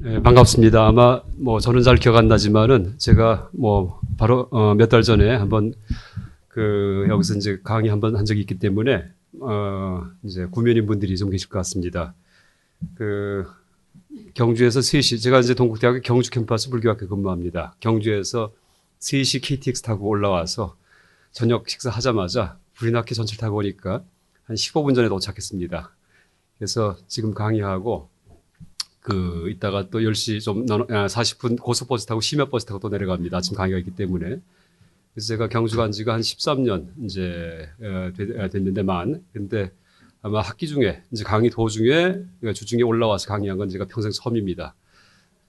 반갑습니다. 아마 저는 잘 기억 안 나지만은 제가 바로 몇 달 전에 한번 여기서 이제 강의 한번 한 적이 있기 때문에 이제 구면인 분들이 좀 계실 것 같습니다. 경주에서 3시, 제가 이제 동국대학교 경주 캠퍼스 불교학교 근무합니다. 경주에서 3시 KTX 타고 올라와서 저녁 식사하자마자 불이 나게 전철 타고 오니까 한 15분 전에 도착했습니다. 그래서 지금 강의하고 이따가 또 10시 40분 고속버스 타고 심야버스 타고 또 내려갑니다. 아침 강의가 있기 때문에. 그래서 제가 경주 간 지가 한 13년 이제 됐는데 근데 아마 학기 중에 이제 강의 도중에 주중에 올라와서 강의한 건 제가 평생 처음입니다.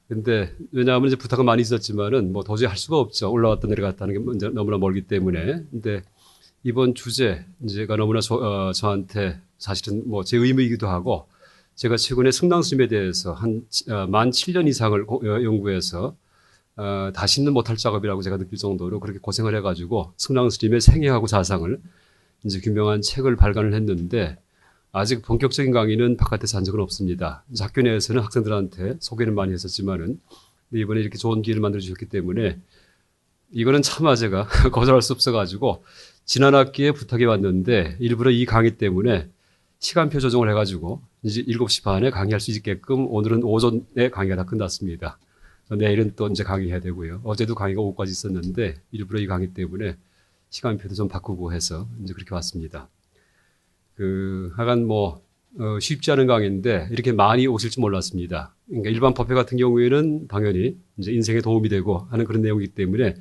근데 왜냐하면 이제 부탁은 많이 있었지만은 도저히 할 수가 없죠. 올라왔다 내려갔다 하는 게 너무나 멀기 때문에. 근데 이번 주제 제가 너무나 저한테 사실은 제 의무이기도 하고, 제가 최근에 승랑 스님에 대해서 만 7년 이상을 연구해서 다시는 못할 작업이라고 제가 느낄 정도로 그렇게 고생을 해가지고 승랑 스님의 생애하고 자상을 이제 규명한 책을 발간을 했는데, 아직 본격적인 강의는 바깥에서 한 적은 없습니다. 학교 내에서는 학생들한테 소개는 많이 했었지만은 이번에 이렇게 좋은 기회를 만들어 주셨기 때문에 이거는 차마 제가 거절할 수 없어가지고 지난 학기에 부탁이 왔는데, 일부러 이 강의 때문에 시간표 조정을 해가지고 이제 7시 반에 강의할 수 있게끔 오늘은 오전에 강의가 다 끝났습니다. 내일은 또 이제 강의해야 되고요. 어제도 강의가 오후까지 있었는데 일부러 이 강의 때문에 시간표도 좀 바꾸고 해서 이제 그렇게 왔습니다. 하여간 쉽지 않은 강의인데 이렇게 많이 오실 줄 몰랐습니다. 그러니까 일반 법회 같은 경우에는 당연히 이제 인생에 도움이 되고 하는 그런 내용이기 때문에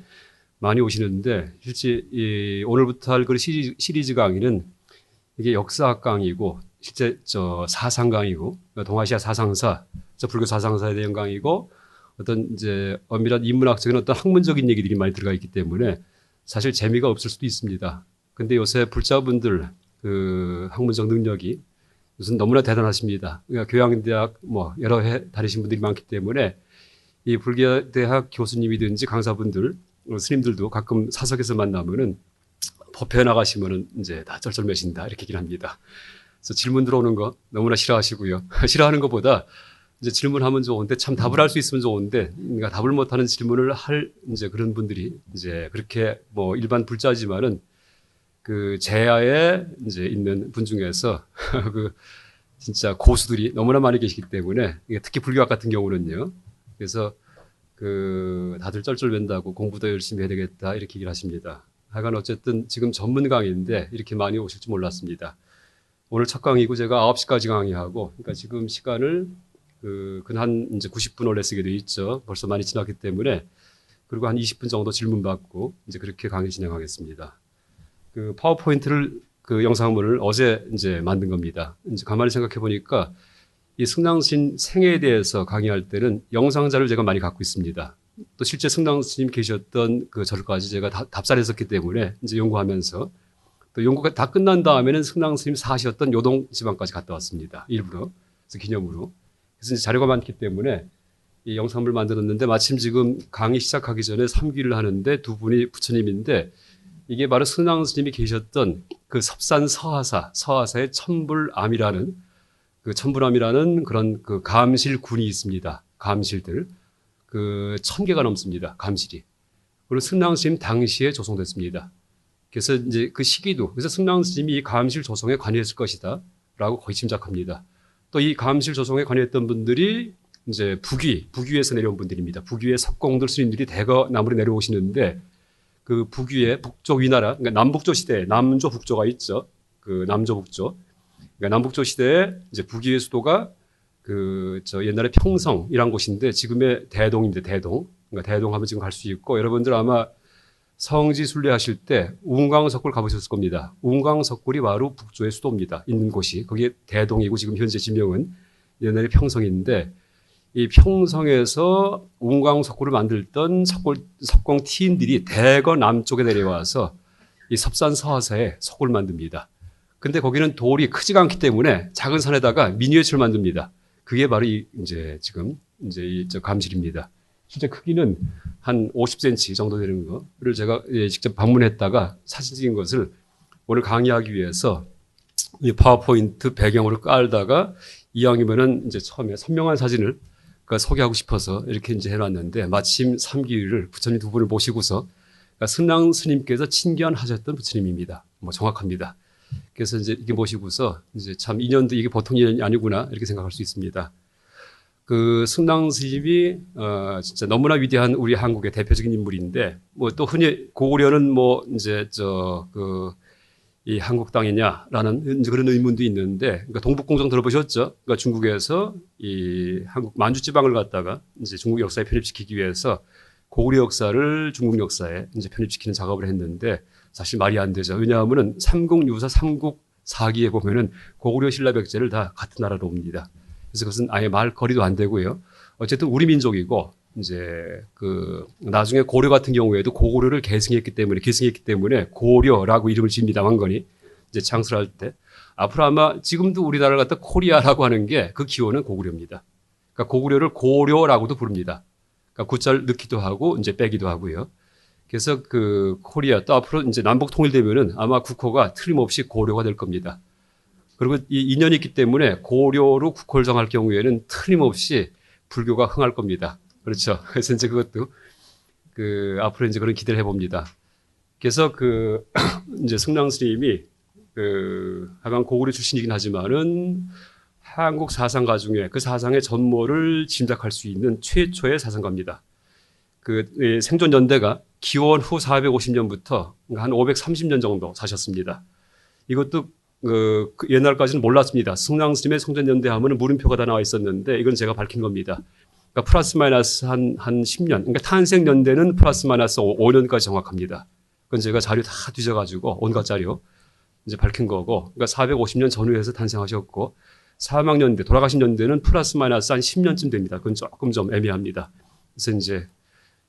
많이 오시는데, 실제 오늘부터 할 시리즈 강의는 이게 역사학 강의고, 실제 사상 강의고, 동아시아 사상사, 불교 사상사에 대한 강의고, 어떤 이제 엄밀한 인문학적인 어떤 학문적인 얘기들이 많이 들어가 있기 때문에 사실 재미가 없을 수도 있습니다. 근데 요새 불자분들 학문적 능력이 우선 너무나 대단하십니다. 그러니까 교양대학 여러 해 다니신 분들이 많기 때문에 이 불교대학 교수님이든지 강사분들, 스님들도 가끔 사석에서 만나면은 법회 나가시면은 이제 다 쩔쩔매신다 이렇게 얘기를 합니다. 그래서 질문 들어오는 거 너무나 싫어하시고요. 싫어하는 것보다 이제 질문하면 좋은데 참 답을 할 수 있으면 좋은데, 그러니까 답을 못하는 질문을 할 이제 그런 분들이 이제 그렇게 일반 불자지만은 제야에 이제 있는 분 중에서 진짜 고수들이 너무나 많이 계시기 때문에, 특히 불교학 같은 경우는요. 그래서 다들 쩔쩔맨다고 공부도 열심히 해야 되겠다 이렇게 얘기를 하십니다. 하여간 어쨌든 지금 전문 강의인데 이렇게 많이 오실 줄 몰랐습니다. 오늘 첫 강의고 제가 9시까지 강의하고, 그러니까 지금 시간을 한 이제 90분 원래 쓰게 돼 있죠. 벌써 많이 지났기 때문에. 그리고 한 20분 정도 질문 받고 이제 그렇게 강의 진행하겠습니다. 파워포인트를 영상물을 어제 이제 만든 겁니다. 이제 가만히 생각해 보니까 이 승랑스님 생애에 대해서 강의할 때는 영상 자료를 제가 많이 갖고 있습니다. 또 실제 승랑스님 계셨던 절까지 제가 답사했었기 때문에 이제 연구하면서, 또 연구가 다 끝난 다음에는 승랑스님 사셨던 요동 지방까지 갔다 왔습니다. 일부러. 그래서 기념으로. 그래서 이제 자료가 많기 때문에 이 영상물을 만들었는데, 마침 지금 강의 시작하기 전에 3기를 하는데 두 분이 부처님인데, 이게 바로 승랑스님이 계셨던 섭산 서하사의 천불암이라는 천불암이라는 그런 감실군이 있습니다. 감실들. 1000개가 넘습니다. 감실이. 그리고 승랑스님 당시에 조성됐습니다. 그래서 이제 그 시기도, 그래서 승랑스님이 이 감실 조성에 관여했을 것이다 라고 거의 짐작합니다. 또 이 감실 조성에 관여했던 분들이 이제 북위에서 내려온 분들입니다. 북위의 석공들 스님들이 대거 남으로 내려오시는데, 북위의 북쪽 위나라, 그러니까 남북조 시대에 남조 북조가 있죠. 남조 북조. 그러니까 남북조 시대에 이제 북위의 수도가 옛날에 평성이란 곳인데 지금의 대동입니다. 대동. 그러니까 대동 하면 지금 갈 수 있고, 여러분들 아마 성지 순례하실 때 운광석굴 가보셨을 겁니다. 운광석굴이 바로 북조의 수도입니다. 있는 곳이. 거기에 대동이고, 지금 현재 지명은 옛날에 평성인데, 이 평성에서 운광석굴을 만들던 석공 티인들이 대거 남쪽에 내려와서 이 섭산 서하사에 석굴을 만듭니다. 근데 거기는 돌이 크지가 않기 때문에 작은 산에다가 미니어처를 만듭니다. 그게 바로 이제 지금 이 감실입니다. 실제 크기는 한 50cm 정도 되는 거를 제가 직접 방문했다가 사진 찍은 것을 오늘 강의하기 위해서 이 파워포인트 배경으로 깔다가 이왕이면은 이제 처음에 선명한 사진을 소개하고 싶어서 이렇게 이제 해놨는데 마침 3기를 부처님 두 분을 모시고서 그러니까 승랑 스님께서 친견하셨던 부처님입니다. 뭐 정확합니다. 그래서 이제 이게 모시고서 이제 참 인연도 이게 보통 인연이 아니구나 이렇게 생각할 수 있습니다. 그 승랑 스님이 진짜 너무나 위대한 우리 한국의 대표적인 인물인데 뭐 또 흔히 고구려는 뭐 이제 이 한국 땅이냐라는 그런 의문도 있는데 그러니까 동북공정 들어보셨죠? 그러니까 중국에서 이 한국 만주 지방을 갖다가 이제 중국 역사에 편입시키기 위해서 고구려 역사를 중국 역사에 이제 편입시키는 작업을 했는데 사실 말이 안 되죠. 왜냐하면은 삼국유사 삼국사기에 보면은 고구려 신라 백제를 다 같은 나라로 옵니다. 그래서 그것은 아예 말거리도 안 되고요. 어쨌든 우리 민족이고 이제 나중에 고려 같은 경우에도 고구려를 계승했기 때문에 고려라고 이름을 지습니다. 왕건이 이제 창설할 때 앞으로 아마 지금도 우리나라를 갖다 코리아라고 하는 게 그 기원은 고구려입니다. 그러니까 고구려를 고려라고도 부릅니다. 그러니까 구자를 넣기도 하고 이제 빼기도 하고요. 그래서 코리아 또 앞으로 이제 남북 통일되면은 아마 국호가 틀림없이 고려가 될 겁니다. 그리고 이 인연이 있기 때문에 고려로 국호를 정할 경우에는 틀림없이 불교가 흥할 겁니다. 그렇죠. 그래서 이제 그것도 앞으로 이제 그런 기대를 해봅니다. 그래서 이제 승랑 스님이 하강 고구려 출신이긴 하지만은 한국 사상가 중에 그 사상의 전모를 짐작할 수 있는 최초의 사상가입니다. 생존 연대가 기원 후 450년부터 한 530년 정도 사셨습니다. 이것도 옛날까지는 몰랐습니다. 승랑 스님의 생존 연대하면은 물음표가 다 나와 있었는데 이건 제가 밝힌 겁니다. 그러니까 플러스 마이너스 한 10년. 그러니까 탄생 연대는 플러스 마이너스 5년까지 정확합니다. 그건 제가 자료 다 뒤져가지고 온갖 자료 이제 밝힌 거고. 그러니까 450년 전후에서 탄생하셨고 사망 연대, 돌아가신 연대는 플러스 마이너스 한 10년쯤 됩니다. 그건 조금 좀 애매합니다. 그래서 이제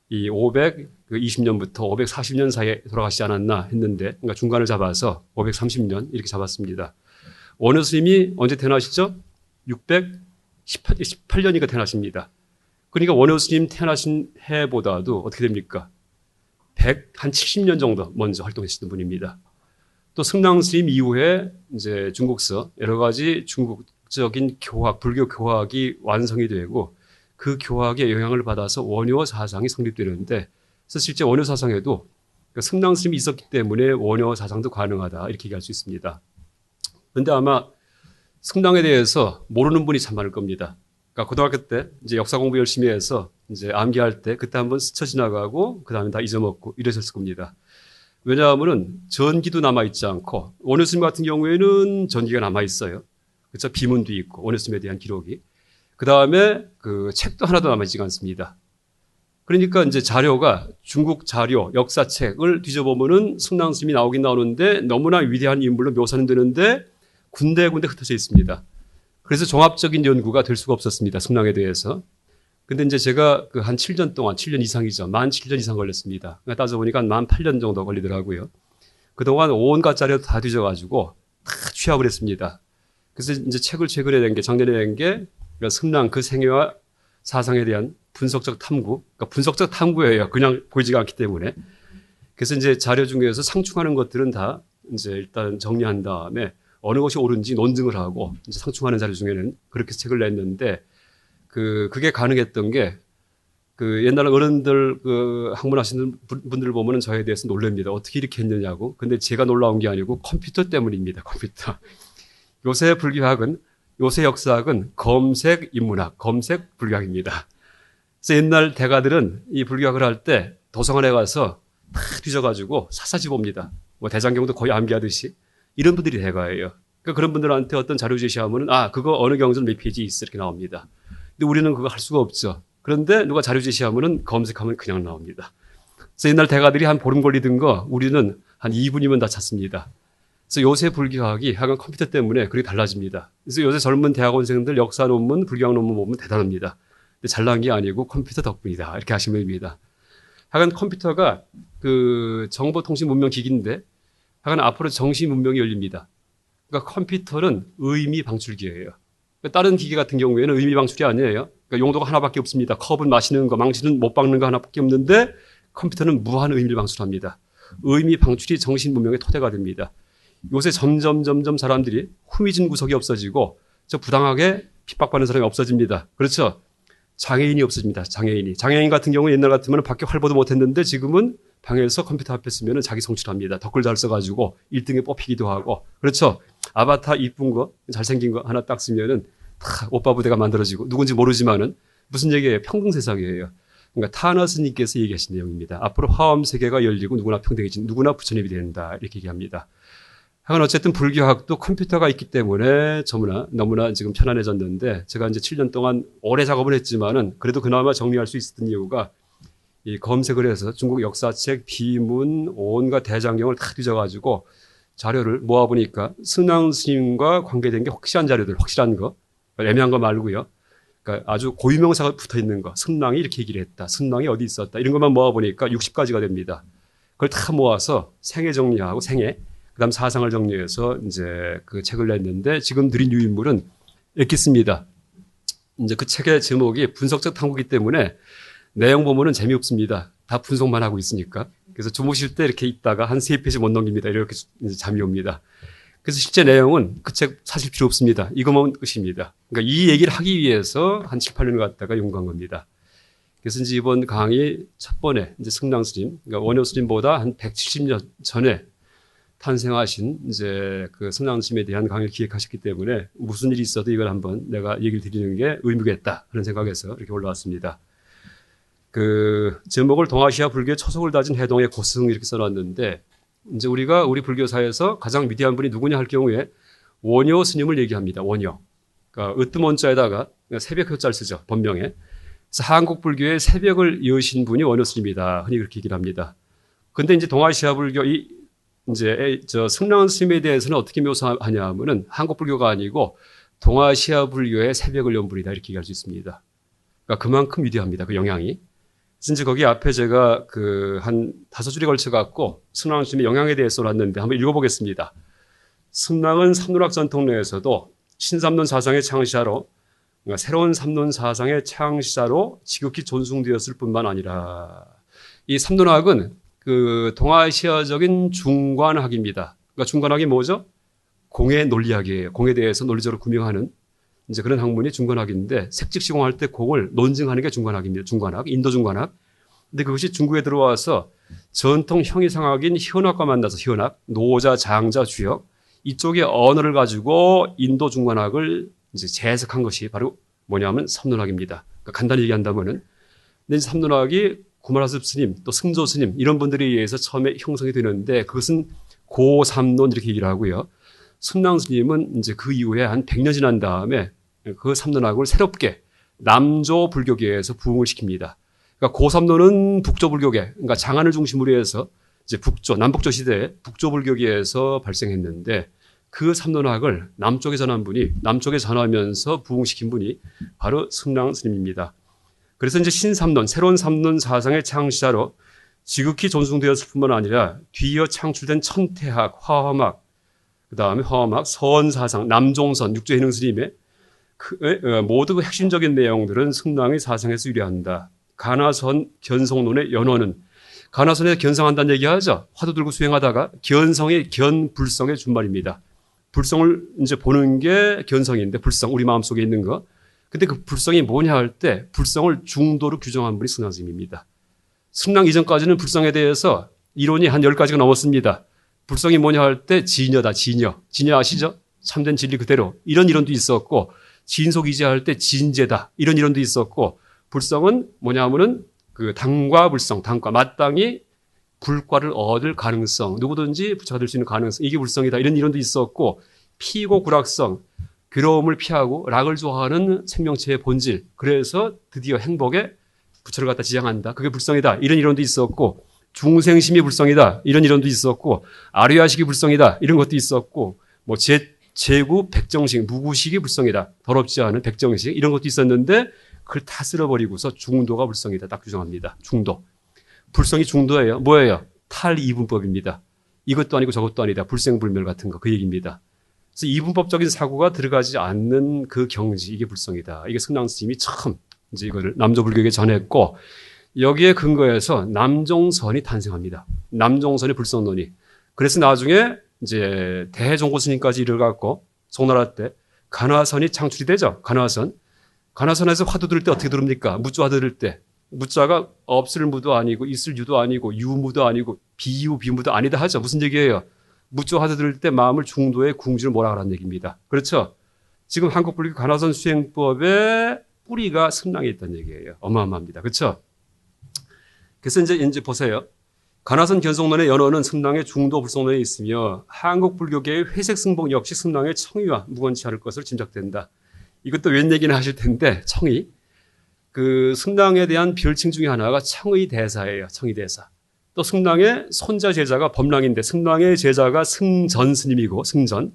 이 520년부터 540년 사이에 돌아가시지 않았나 했는데, 그러니까 중간을 잡아서 530년 이렇게 잡았습니다. 원효 스님이 언제 태어나시죠? 618년이니까 태어나십니다. 그러니까 원효 스님 태어나신 해보다도 어떻게 됩니까? 한 70년 정도 먼저 활동했던 분입니다. 또 승랑 스님 이후에 이제 중국서 여러 가지 중국적인 교학, 불교 교학이 완성이 되고 그 교학의 영향을 받아서 원효 사상이 성립되는데, 그래서 실제 원효 사상에도 승랑 스님이 있었기 때문에 원효 사상도 가능하다 이렇게 얘기할 수 있습니다. 그런데 아마 승랑에 대해서 모르는 분이 참 많을 겁니다. 그러니까 고등학교 때 이제 역사 공부 열심히 해서 이제 암기할 때 그때 한번 스쳐 지나가고 그 다음에 다 잊어먹고 이러셨을 겁니다. 왜냐하면은 전기도 남아있지 않고 원효 스님 같은 경우에는 전기가 남아있어요. 그렇죠? 비문도 있고 원효 스님에 대한 기록이. 그 다음에 책도 하나도 남아있지가 않습니다. 그러니까 이제 자료가 중국 자료, 역사책을 뒤져보면은 승랑 스님이 나오긴 나오는데 너무나 위대한 인물로 묘사는 되는데 군데군데 흩어져 있습니다. 그래서 종합적인 연구가 될 수가 없었습니다. 승랑에 대해서. 근데 이제 제가 한 7년 동안, 7년 이상이죠. 만 7년 이상 걸렸습니다. 따져보니까 만 8년 정도 걸리더라고요. 그동안 온갖 자료 다 뒤져가지고 다 취합을 했습니다. 그래서 이제 책을 최근에 낸 게, 작년에 낸 게, 승랑 그 생애와 사상에 대한 분석적 탐구. 그러니까 분석적 탐구예요. 그냥 보이지가 않기 때문에. 그래서 이제 자료 중에서 상충하는 것들은 다 이제 일단 정리한 다음에 어느 것이 옳은지 논증을 하고 이제 상충하는 자료 중에는 그렇게 책을 냈는데 그게 가능했던 게 옛날 어른들 학문하시는 분들 보면은 저에 대해서 놀랍니다. 어떻게 이렇게 했느냐고. 근데 제가 놀라운 게 아니고 컴퓨터 때문입니다. 컴퓨터. 요새 불교학은 요새 역사학은 검색 인문학, 검색 불교학입니다. 그래서 옛날 대가들은 이 불교학을 할 때 도서관에 가서 다 뒤져가지고 샅샅이 봅니다. 뭐 대장경도 거의 암기하듯이. 이런 분들이 대가예요. 그러니까 그런 분들한테 어떤 자료 제시하면은 그거 어느 경전 몇 페이지 있어 이렇게 나옵니다. 근데 우리는 그거 할 수가 없죠. 그런데 누가 자료 제시하면은 검색하면 그냥 나옵니다. 그래서 옛날 대가들이 한 보름 걸리던 거 우리는 한 2분이면 다 찾습니다. 그래서 요새 불교학이 하여간 컴퓨터 때문에 그렇게 달라집니다. 그래서 요새 젊은 대학원생들 역사 논문, 불교학 논문 보면 대단합니다. 근데 잘난 게 아니고 컴퓨터 덕분이다. 이렇게 하시면 됩니다. 하여간 컴퓨터가 정보통신 문명 기기인데 하여간 앞으로 정신 문명이 열립니다. 그러니까 컴퓨터는 의미 방출기예요. 그러니까 다른 기계 같은 경우에는 의미 방출이 아니에요. 그러니까 용도가 하나밖에 없습니다. 컵은 마시는 거, 망치는 못 박는 거 하나밖에 없는데 컴퓨터는 무한 의미를 방출합니다. 의미 방출이 정신 문명의 토대가 됩니다. 요새 점점 사람들이 후미진 구석이 없어지고 저 부당하게 핍박받는 사람이 없어집니다. 그렇죠? 장애인이 없어집니다. 장애인 같은 경우 옛날 같으면 밖에 활보도 못했는데 지금은 방에서 컴퓨터 앞에 쓰면 자기 성취합니다. 덧글 잘 써가지고 1등에 뽑히기도 하고. 그렇죠. 아바타 이쁜 거, 잘생긴 거 하나 딱 쓰면은 다 오빠 부대가 만들어지고 누군지 모르지만은 무슨 얘기예요? 평등 세상이에요. 그러니까 타너 스님께서 얘기하신 내용입니다. 앞으로 화엄 세계가 열리고 누구나 평등해진 누구나 부처님이 된다 이렇게 얘기합니다. 하여간 어쨌든 불교학도 컴퓨터가 있기 때문에 너무나 지금 편안해졌는데 제가 이제 7년 동안 오래 작업을 했지만은 그래도 그나마 정리할 수 있었던 이유가 이 검색을 해서 중국 역사책, 비문, 온갖 대장경을 다 뒤져가지고 자료를 모아보니까 승랑 스님과 관계된 게 확실한 자료들, 확실한 거, 애매한 거 말고요. 그러니까 아주 고유명사가 붙어 있는 거, 승랑이 이렇게 얘기를 했다, 승랑이 어디 있었다, 이런 것만 모아보니까 60가지가 됩니다. 그걸 다 모아서 생애 정리하고 그다음 사상을 정리해서 이제 그 책을 냈는데 지금 드린 유인물은 엑기스입니다. 이제 그 책의 제목이 분석적 탐구이기 때문에 내용 보면은 재미없습니다. 다 분석만 하고 있으니까. 그래서 주무실 때 이렇게 있다가 한 3페이지 못 넘깁니다. 이렇게 이제 잠이 옵니다. 그래서 실제 내용은 그 책 사실 필요 없습니다. 이것만 끝입니다. 그러니까 이 얘기를 하기 위해서 한 7, 8년 갔다가 연구한 겁니다. 그래서 이제 이번 강의 첫 번에 이제 승랑 스님, 그러니까 원효 스님보다 한 170년 전에 탄생하신 이제 그 승랑 스님에 대한 강의를 기획하셨기 때문에 무슨 일이 있어도 이걸 한번 내가 얘기를 드리는 게 의무겠다 하는 생각에서 이렇게 올라왔습니다. 그 제목을 동아시아 불교의 초석을 다진 해동의 고승 이렇게 써놨는데 이제 우리가 우리 불교사에서 가장 위대한 분이 누구냐 할 경우에 원효 스님을 얘기합니다. 원효. 그러니까 으뜸원자에다가 새벽 효자를 쓰죠. 본명에. 그래서 한국 불교의 새벽을 여신 분이 원효 스님이다. 흔히 그렇게 얘기를 합니다. 근데 이제 동아시아 불교 이제 승랑 스님에 대해서는 어떻게 묘사하냐 하면은 한국 불교가 아니고 동아시아 불교의 새벽을 연 분이다 이렇게 얘기할 수 있습니다. 그러니까 그만큼 위대합니다. 그 영향이. 그래서 이제 거기 앞에 제가 그 한 5줄에 걸쳐 갖고 승랑 스님의 영향에 대해서 놨는데 한번 읽어보겠습니다. 승랑은 삼론학 전통 내에서도 신삼론 사상의 창시자로, 그러니까 새로운 삼론 사상의 창시자로 지극히 존숭되었을 뿐만 아니라 이 삼론학은 그 동아시아적인 중관학입니다. 그러니까 중관학이 뭐죠? 공의 논리학이에요. 공에 대해서 논리적으로 구명하는 이제 그런 학문이 중관학인데 색직시공할 때 공을 논증하는 게 중관학입니다. 중관학, 인도 중관학. 근데 그것이 중국에 들어와서 전통 형이상학인 현학과 만나서 현학, 노자, 장자, 주역 이쪽의 언어를 가지고 인도 중관학을 이제 재해석한 것이 바로 뭐냐면 삼론학입니다. 그러니까 간단히 얘기한다면은 근데 삼론학이 구마라습 스님, 또 승조 스님 이런 분들에 의해서 처음에 형성이 되는데 그것은 고삼론 이렇게 얘기를 하고요. 승랑 스님은 이제 그 이후에 한 100년 지난 다음에 그 삼론학을 새롭게 남조 불교계에서 부흥을 시킵니다. 그러니까 고삼론은 북조 불교계, 그러니까 장안을 중심으로 해서 이제 남북조 시대에 북조 불교계에서 발생했는데 그 삼론학을 남쪽에 전한 분이, 남쪽에 전하면서 부흥시킨 분이 바로 승랑 스님입니다. 그래서 이제 신삼론, 새로운 삼론 사상의 창시자로 지극히 존중되었을 뿐만 아니라 뒤이어 창출된 천태학, 화엄학, 그 다음에 화엄학, 서원사상, 남종선, 육조해능 스님의 모두 핵심적인 내용들은 승랑의 사상에서 유래한다. 가나선 견성론의 연원은 가나선에 견성한다는 얘기하죠. 화두 들고 수행하다가 견성의 견불성의 준말입니다. 불성을 이제 보는 게 견성인데 불성, 우리 마음속에 있는 거. 근데 그 불성이 뭐냐 할 때 불성을 중도로 규정한 분이 승랑 스님입니다. 승랑 이전까지는 불성에 대해서 이론이 한 10가지가 넘었습니다. 불성이 뭐냐 할 때 진여다, 진여. 진여 아시죠? 참된 진리 그대로. 이런 이론도 있었고 진속이지할 때 진제다. 이런 이론도 있었고 불성은 뭐냐 하면은 그 당과 불성, 당과 마땅히 불과를 얻을 가능성, 누구든지 부처가 될 수 있는 가능성, 이게 불성이다. 이런 이론도 있었고 피고 구락성, 괴로움을 피하고 락을 좋아하는 생명체의 본질. 그래서 드디어 행복에 부처를 갖다 지향한다. 그게 불성이다. 이런 이론도 있었고 중생심이 불성이다. 이런 이론도 있었고 아류야식이 불성이다. 이런 것도 있었고 뭐 제구 백정식, 무구식이 불성이다. 더럽지 않은 백정식 이런 것도 있었는데 그걸 다 쓸어버리고서 중도가 불성이다. 딱 규정합니다. 중도. 불성이 중도예요. 뭐예요? 탈이분법입니다. 이것도 아니고 저것도 아니다. 불생불멸 같은 거 그 얘기입니다. 그래서 이분법적인 사고가 들어가지 않는 그 경지, 이게 불성이다. 이게 승랑 스님이 처음 이제 이거를 남조불교에게 전했고 여기에 근거해서 남종선이 탄생합니다. 남종선의 불성론이. 그래서 나중에 이제 대종고 스님까지 이르러갔고 송나라 때 간화선이 창출이 되죠. 간화선. 가나선에서 화두 들을 때 어떻게 들읍니까? 무자 화두 들을 때. 무자가 없을 무도 아니고 있을 유도 아니고 유무도 아니고 비유 비무도 아니다 하죠. 무슨 얘기예요? 무자 화두 들을 때 마음을 중도에 궁지를 몰아가라는 얘기입니다. 그렇죠? 지금 한국 불교 가나선 수행법의 뿌리가 승랑에 있다는 얘기예요. 어마어마합니다. 그렇죠? 그래서 이제 보세요. 가나선 견성론의 연원은 승랑의 중도 불성론에 있으며 한국 불교계의 회색 승복 역시 승랑의 청의와 무관치 않을 것으로 짐작된다. 이것도 웬 얘기나 하실 텐데 청의. 그 승랑에 대한 별칭 중에 하나가 청의대사예요. 청의대사. 또 승랑의 손자 제자가 법랑인데 승랑의 제자가 승전 스님이고 승전.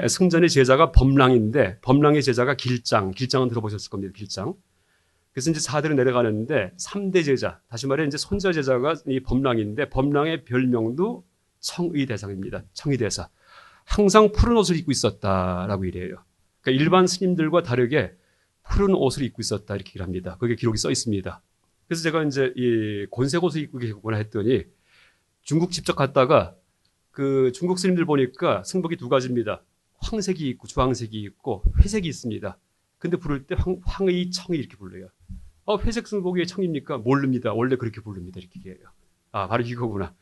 승전의 제자가 법랑인데 법랑의 제자가 길장. 길장은 들어보셨을 겁니다. 길장. 그래서 이제 4대로 내려가는데 3대 제자, 다시 말해 이제 손자 제자가 이 법랑인데 법랑의 별명도 청의대상입니다. 청의대사. 항상 푸른 옷을 입고 있었다라고 이래요. 그러니까 일반 스님들과 다르게 푸른 옷을 입고 있었다 이렇게 얘기를 합니다. 거기에 기록이 써 있습니다. 그래서 제가 이제 이 곤색 옷을 입고 계셨구나 했더니 중국 직접 갔다가 그 중국 스님들 보니까 승복이 두 가지입니다. 황색이 있고 주황색이 있고 회색이 있습니다. 근데 부를 때 황의 청이 이렇게 불러요. 회색 승복이 청입니까? 모릅니다. 원래 그렇게 부릅니다. 이렇게 얘기해요. 바로 이거구나.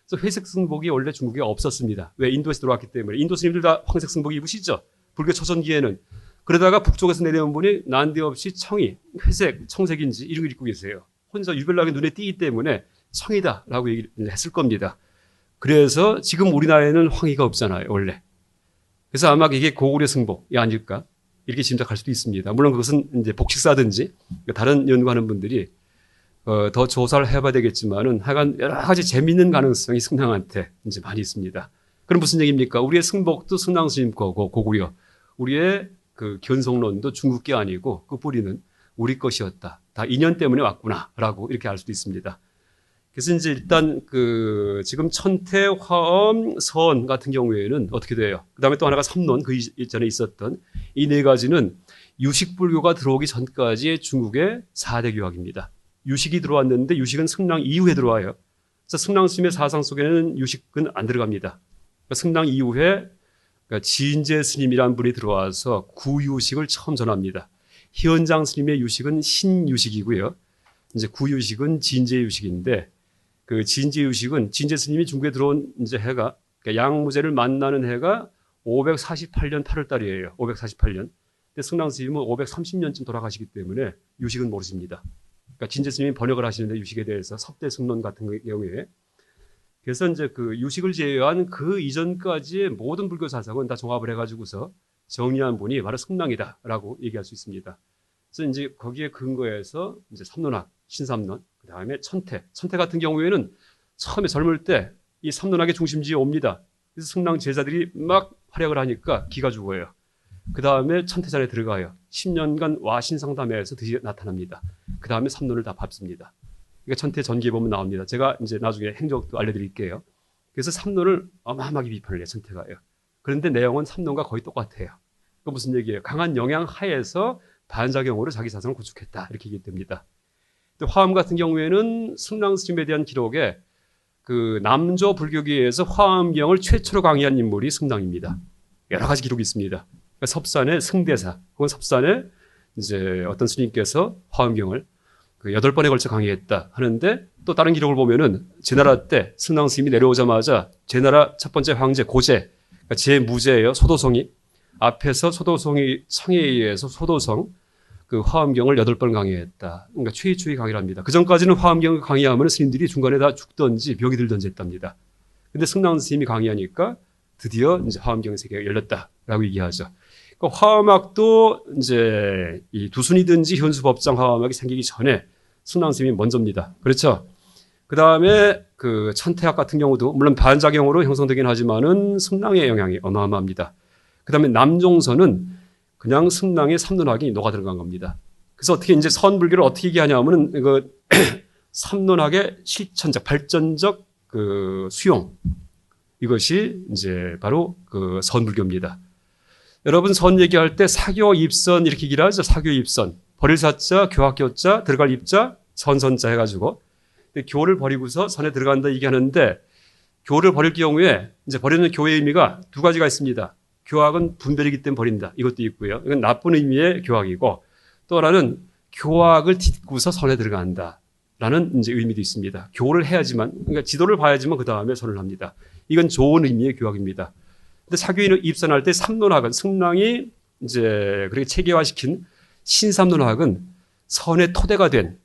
그래서 회색 승복이 원래 중국에 없었습니다. 왜? 인도에서 들어왔기 때문에. 인도 스님들 다 황색 승복 입으시죠? 불교 초전기에는. 그러다가 북쪽에서 내려온 분이 난데없이 청이, 회색, 청색인지 이런 걸 입고 계세요. 혼자 유별나게 눈에 띄기 때문에 청이다라고 얘기를 했을 겁니다. 그래서 지금 우리나라에는 황의가 없잖아요. 원래. 그래서 아마 이게 고구려 승복이 아닐까? 이렇게 짐작할 수도 있습니다. 물론 그것은 이제 복식사든지 다른 연구하는 분들이 더 조사를 해봐야 되겠지만은 하여간 여러 가지 재미있는 가능성이 승랑한테 이제 많이 있습니다. 그럼 무슨 얘기입니까? 우리의 승복도 승랑 스님 거고 고구려. 우리의 그 견성론도 중국 게 아니고 그 뿌리는 우리 것이었다. 다 인연 때문에 왔구나라고 이렇게 알 수도 있습니다. 그래서 이제 일단 그 지금 천태, 화엄, 선 같은 경우에는 어떻게 돼요? 그다음에 또 하나가 삼론 그 이전에 있었던 이 네 가지는 유식 불교가 들어오기 전까지의 중국의 4대 교학입니다. 유식이 들어왔는데 유식은 승랑 이후에 들어와요. 그래서 승랑 스님의 사상 속에는 유식은 안 들어갑니다. 그러니까 승랑 이후에 그러니까 진제 스님이라는 분이 들어와서 구유식을 처음 전합니다. 희원장 스님의 유식은 신유식이고요. 이제 구유식은 진제유식인데 그 진제유식은 진제 스님이 중국에 들어온 이제 해가 그러니까 양무제를 만나는 해가 548년 8월 달이에요. 548년. 근데 승랑 스님은 530년쯤 돌아가시기 때문에 유식은 모르십니다. 그러니까 진제 스님이 번역을 하시는데 유식에 대해서 섭대승론 같은 경우에 그래서 이제 그 유식을 제외한 그 이전까지의 모든 불교 사상은 다 종합을 해가지고서 정리한 분이 바로 승랑이다라고 얘기할 수 있습니다. 그래서 이제 거기에 근거해서 이제 삼론학, 신삼론, 그 다음에 천태. 천태 같은 경우에는 처음에 젊을 때 이 삼론학의 중심지에 옵니다. 그래서 승랑 제자들이 막 활약을 하니까 기가 죽어요. 그 다음에 천태전에 들어가요. 10년간 와신상담회에서 드디어 나타납니다. 그 다음에 삼론을 다 밟습니다. 그러니까 천태 전기에 보면 나옵니다. 제가 이제 나중에 행적도 알려드릴게요. 그래서 삼론을 어마어마하게 비판을 해요. 천태가요. 그런데 내용은 삼론과 거의 똑같아요. 그 무슨 얘기예요? 강한 영향 하에서 반작용으로 자기 사상을 구축했다. 이렇게 얘기됩니다. 또 화엄 같은 경우에는 승랑 스님에 대한 기록에 그 남조 불교계에서 화엄경을 최초로 강의한 인물이 승랑입니다. 여러 가지 기록이 있습니다. 그러니까 섭산의 승대사, 혹은 섭산의 이제 어떤 스님께서 화엄경을 그 8번에 걸쳐 강의했다 하는데 또 다른 기록을 보면은 제나라 때 승랑 스님이 내려오자마자 제나라 첫 번째 황제 고제, 그러니까 제무제예요. 소도성이 앞에서 소도성이 청에 의해서 소도성 그 화엄경을 8번 강의했다. 그러니까 최초의 강의를 합니다. 그 전까지는 화엄경을 강의하면 스님들이 중간에 다 죽든지 병이 들든지 했답니다. 근데 승랑 스님이 강의하니까 드디어 이제 화엄경의 세계가 열렸다라고 얘기하죠. 그러니까 화엄학도 이제 이 두순이든지 현수법장 화엄학이 생기기 전에 승랑 스님이 먼저입니다. 그렇죠? 그 다음에 그 천태학 같은 경우도 물론 반작용으로 형성되긴 하지만은 승랑의 영향이 어마어마합니다. 그 다음에 남종선은 그냥 승랑의 삼론학이 녹아 들어간 겁니다. 그래서 어떻게 이제 선불교를 어떻게 얘기하냐면은 그 삼론학의 실천적, 발전적 그 수용 이것이 이제 바로 그 선불교입니다. 여러분 선 얘기할 때 사교 입선 이렇게 얘기를 하죠. 사교 입선. 버릴 사자, 교학교자, 들어갈 입자, 선선자 해가지고 교를 버리고서 선에 들어간다 얘기하는데 교를 버릴 경우에 이제 버리는 교의 의미가 두 가지가 있습니다. 교학은 분별이기 때문에 버린다. 이것도 있고요. 이건 나쁜 의미의 교학이고 또 하나는 교학을 딛고서 선에 들어간다라는 이제 의미도 있습니다. 교를 해야지만, 그러니까 지도를 봐야지만 그 다음에 선을 합니다. 이건 좋은 의미의 교학입니다. 근데 사교인을 입선할 때 삼론학은 승랑이 이제 그렇게 체계화시킨 신삼론학은 선의 토대가 된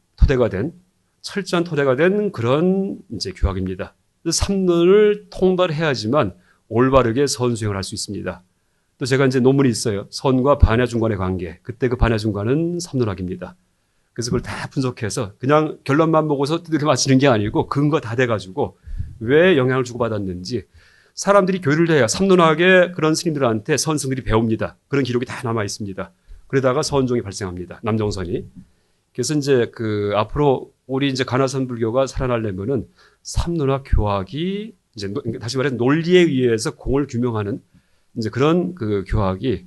철저한 토대가 된 그런 이제 교학입니다. 삼론을 통달해야지만 올바르게 선수행을 할 수 있습니다. 또 제가 이제 논문이 있어요. 선과 반야 중간의 관계. 그때 그 반야 중간은 삼론학입니다. 그래서 그걸 다 분석해서 그냥 결론만 보고서 뜻을 맞추는 게 아니고 근거 다 돼가지고 왜 영향을 주고받았는지 사람들이 교류를 해야 삼론학의 그런 스님들한테 선승들이 배웁니다. 그런 기록이 다 남아 있습니다. 그러다가 선종이 발생합니다. 남종선이. 그래서 이제 그 앞으로 우리 이제 가나선 불교가 살아나려면은 삼론학 교학이 이제 다시 말해 논리에 의해서 공을 규명하는 이제 그런 그 교학이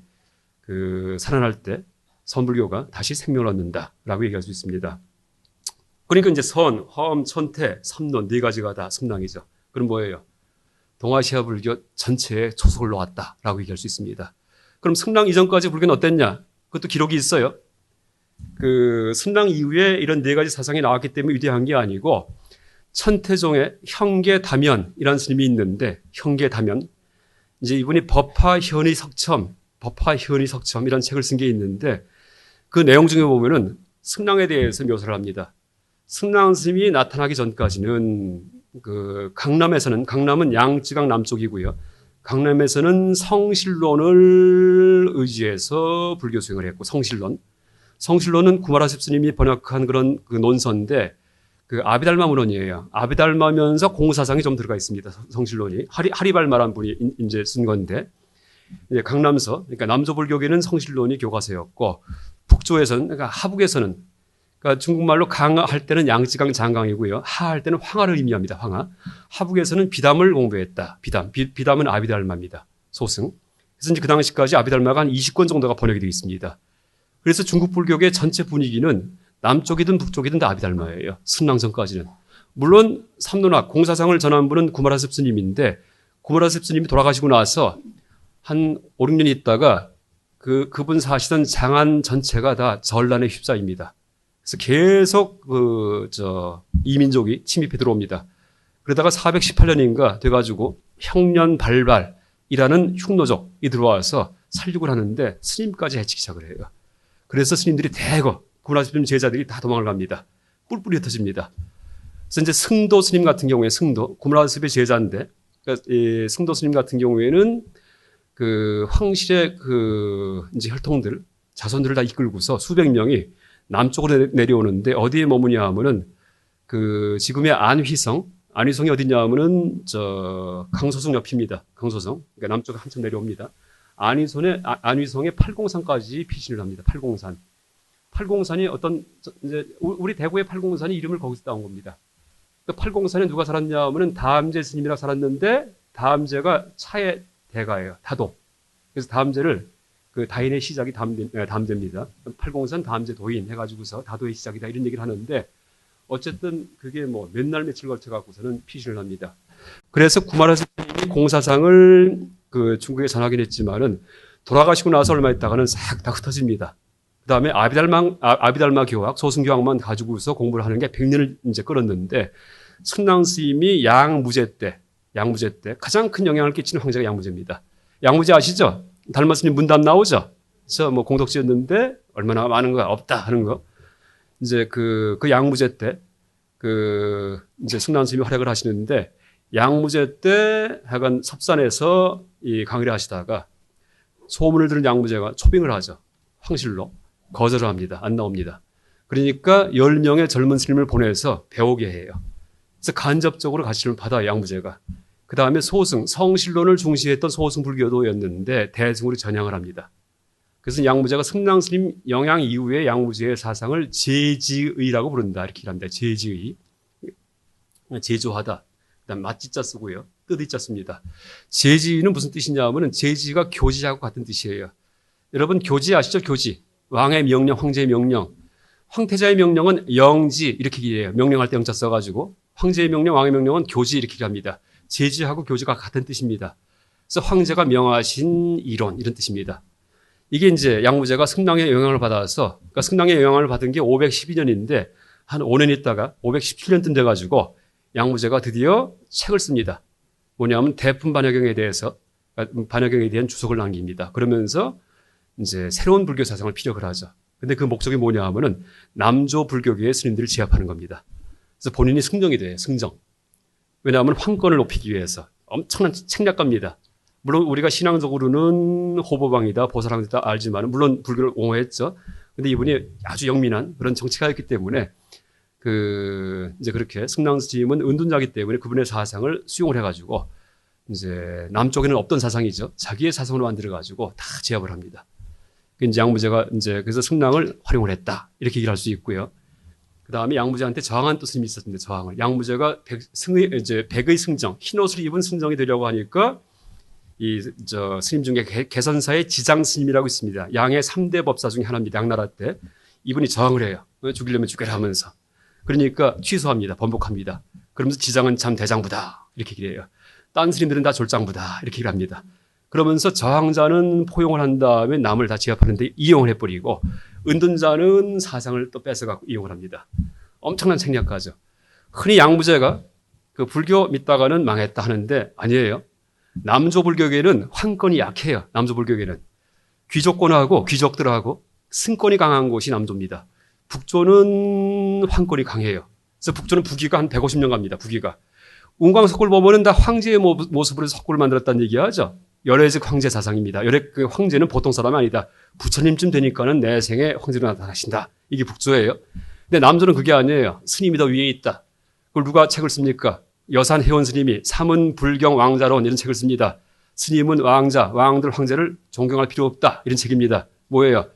그 살아날 때 선불교가 다시 생명을 얻는다라고 얘기할 수 있습니다. 그러니까 이제 선, 허엄, 천태, 삼론 네 가지가 다 승랑이죠. 그럼 뭐예요? 동아시아 불교 전체에 초석을 놓았다라고 얘기할 수 있습니다. 그럼 승랑 이전까지 불교는 어땠냐? 그것도 기록이 있어요. 그 승랑 이후에 이런 네 가지 사상이 나왔기 때문에 위대한 게 아니고 천태종의 형계다면이라는 스님이 있는데 형계다면 이제 이분이 법화현의석첨이라는 책을 쓴 게 있는데 그 내용 중에 보면은 승랑에 대해서 묘사를 합니다. 승랑 스님이 나타나기 전까지는 그 강남은 양쯔강 남쪽이고요. 강남에서는 성실론을 의지해서 불교 수행을 했고 성실론은 구마라셉 스님이 번역한 그런 그 논서인데 그 아비달마 문헌이에요. 아비달마면서 공사상이 좀 들어가 있습니다. 성실론이 하리발마란 분이 이제 쓴 건데 이제 강남서 그러니까 남조불교계는 성실론이 교과서였고 북조에서는 그러니까 하북에서는 그러니까 중국말로 강할 때는 양쯔강 장강이고요. 하할 때는 황하를 의미합니다. 황하. 하북에서는 비담을 공부했다. 비담은 아비달마입니다. 소승. 그래서 이제 그 당시까지 아비달마가 한 20권 정도가 번역이 되어 있습니다. 그래서 중국 불교계 전체 분위기는 남쪽이든 북쪽이든 다 아비달마예요. 승랑전까지는. 물론 삼론학 공사상을 전한 분은 구마라셉 스님인데 구마라셉 스님이 돌아가시고 나서 한 5, 6년 있다가 그분 사시던 장안 전체가 다 전란에 휩싸입니다. 그래서 계속 이민족이 침입해 들어옵니다. 그러다가 418년인가 돼가지고 형련발발이라는 흉노족이 들어와서 살육을 하는데 스님까지 해치기 시작을 해요. 그래서 스님들이 대거 구마라셉 제자들이 다 도망을 갑니다. 뿔뿔이 흩어집니다. 그래서 이제 승도 스님 같은 경우에 구마라셉의 제자인데 그러니까 이 승도 스님 같은 경우에는 그 황실의 그 이제 혈통들 자손들을 다 이끌고서 수백 명이 남쪽으로 내려오는데 어디에 머무냐 하면은 그 지금의 안휘성이 어디냐 하면은 강소성 옆입니다. 강소성. 그러니까 남쪽에 한참 내려옵니다. 안휘성의 팔공산까지 피신을 합니다. 팔공산이 어떤 이제 우리 대구의 팔공산이 이름을 거기서 따온 겁니다. 그 팔공산에 누가 살았냐 하면은 다암제 스님이랑 살았는데 다암제가 차의 대가예요. 다도. 그래서 다암제를 그 다인의 시작이 담제입니다. 팔공산 다암제 도인 해가지고서 다도의 시작이다 이런 얘기를 하는데 어쨌든 그게 뭐 몇 날 며칠 걸쳐 갖고서는 피신을 합니다. 그래서 구마라셉 스님이 공사상을 그 중국에 전하긴 했지만은 돌아가시고 나서 얼마 있다가는 싹 다 흩어집니다. 그 다음에 아비달마 교학, 소승교학만 가지고서 공부를 하는 게 100년을 이제 끌었는데 승랑 스님이 양무제 때 가장 큰 영향을 끼치는 황제가 양무제입니다. 양무제 아시죠? 달마 스님 문답 나오죠? 그래서 뭐 공덕지였는데 얼마나 많은 거 없다 하는 거. 이제 그 양무제 때 이제 승랑 스님이 활약을 하시는데 양무제 때 하여간 섭산에서 이 강의를 하시다가 소문을 들은 양무제가 초빙을 하죠. 황실로. 거절을 합니다. 안 나옵니다. 그러니까 10명의 젊은 스님을 보내서 배우게 해요. 그래서 간접적으로 가르침을 받아요. 양무제가. 그 다음에 성실론을 중시했던 소승불교도였는데 대승으로 전향을 합니다. 그래서 양무제가 승랑 스님 영향 이후에 양무제의 사상을 제지의라고 부른다. 이렇게 합니다. 제지의. 제조하다. 그다음 맛지자 쓰고요. 뜻의자 씁니다. 제지의는 무슨 뜻이냐 하면 제지가 교지하고 같은 뜻이에요. 여러분 교지 아시죠? 교지. 왕의 명령, 황제의 명령. 황태자의 명령은 영지 이렇게 얘기해요. 명령할 때 영자 써가지고. 황제의 명령, 왕의 명령은 교지 이렇게 합니다. 제지하고 교지가 같은 뜻입니다. 그래서 황제가 명하신 이론 이런 뜻입니다. 이게 이제 양무제가 승랑의 영향을 받아서, 그러니까 승랑의 영향을 받은 게 512년인데 한 5년 있다가 517년쯤 돼가지고 양무제가 드디어 책을 씁니다. 뭐냐면 대품 반야경에 대해서, 반야경에 대한 주석을 남깁니다. 그러면서 이제 새로운 불교 사상을 피력을 하죠. 근데 그 목적이 뭐냐 하면은 남조 불교계의 스님들을 제압하는 겁니다. 그래서 본인이 승정이 돼요. 승정. 왜냐하면 황권을 높이기 위해서. 엄청난 책략가입니다. 물론 우리가 신앙적으로는 호보방이다, 보살항이다 알지만 물론 불교를 옹호했죠. 근데 이분이 아주 영민한 그런 정치가였기 때문에 이제 그렇게 승랑 스님은 은둔자이기 때문에 그분의 사상을 수용을 해가지고 이제 남쪽에는 없던 사상이죠. 자기의 사상으로 만들어가지고 다 제압을 합니다. 이제 양무제가 이제 그래서 승랑을 활용을 했다. 이렇게 얘기를 할 수 있고요. 그 다음에 양무제한테 저항한 또 스님이 있었는데 저항을. 양무제가 백의 승정, 흰 옷을 입은 승정이 되려고 하니까 스님 중에 개선사의 지장 스님이라고 있습니다. 양의 3대 법사 중에 하나입니다. 양나라 때. 이분이 저항을 해요. 죽이려면 죽여라 하면서. 그러니까 취소합니다. 번복합니다. 그러면서 지장은 참 대장부다. 이렇게 얘기를 해요. 딴 스님들은 다 졸장부다. 이렇게 얘기를 합니다. 그러면서 저항자는 포용을 한 다음에 남을 다 제압하는데 이용을 해버리고 은둔자는 사상을 또 뺏어갖고 이용을 합니다. 엄청난 책략가죠. 흔히 양무제가 그 불교 믿다가는 망했다 하는데 아니에요. 남조 불교계는 황권이 약해요. 남조 불교계는. 귀족권하고 귀족들하고 승권이 강한 곳이 남조입니다. 북조는 황권이 강해요. 그래서 북조는 부귀가 한 150년 갑니다. 부귀가. 운광석굴 보면은 다 황제의 모습으로 석굴을 만들었다는 얘기하죠. 열애직 황제 사상입니다. 그 황제는 보통 사람이 아니다. 부처님쯤 되니까는 내 생에 황제로 나타나신다. 이게 북조예요. 근데 남조는 그게 아니에요. 스님이 더 위에 있다. 그걸 누가 책을 씁니까? 여산 해원 스님이 삼은 불경 왕자론 이런 책을 씁니다. 스님은 왕자, 왕들 황제를 존경할 필요 없다. 이런 책입니다. 뭐예요?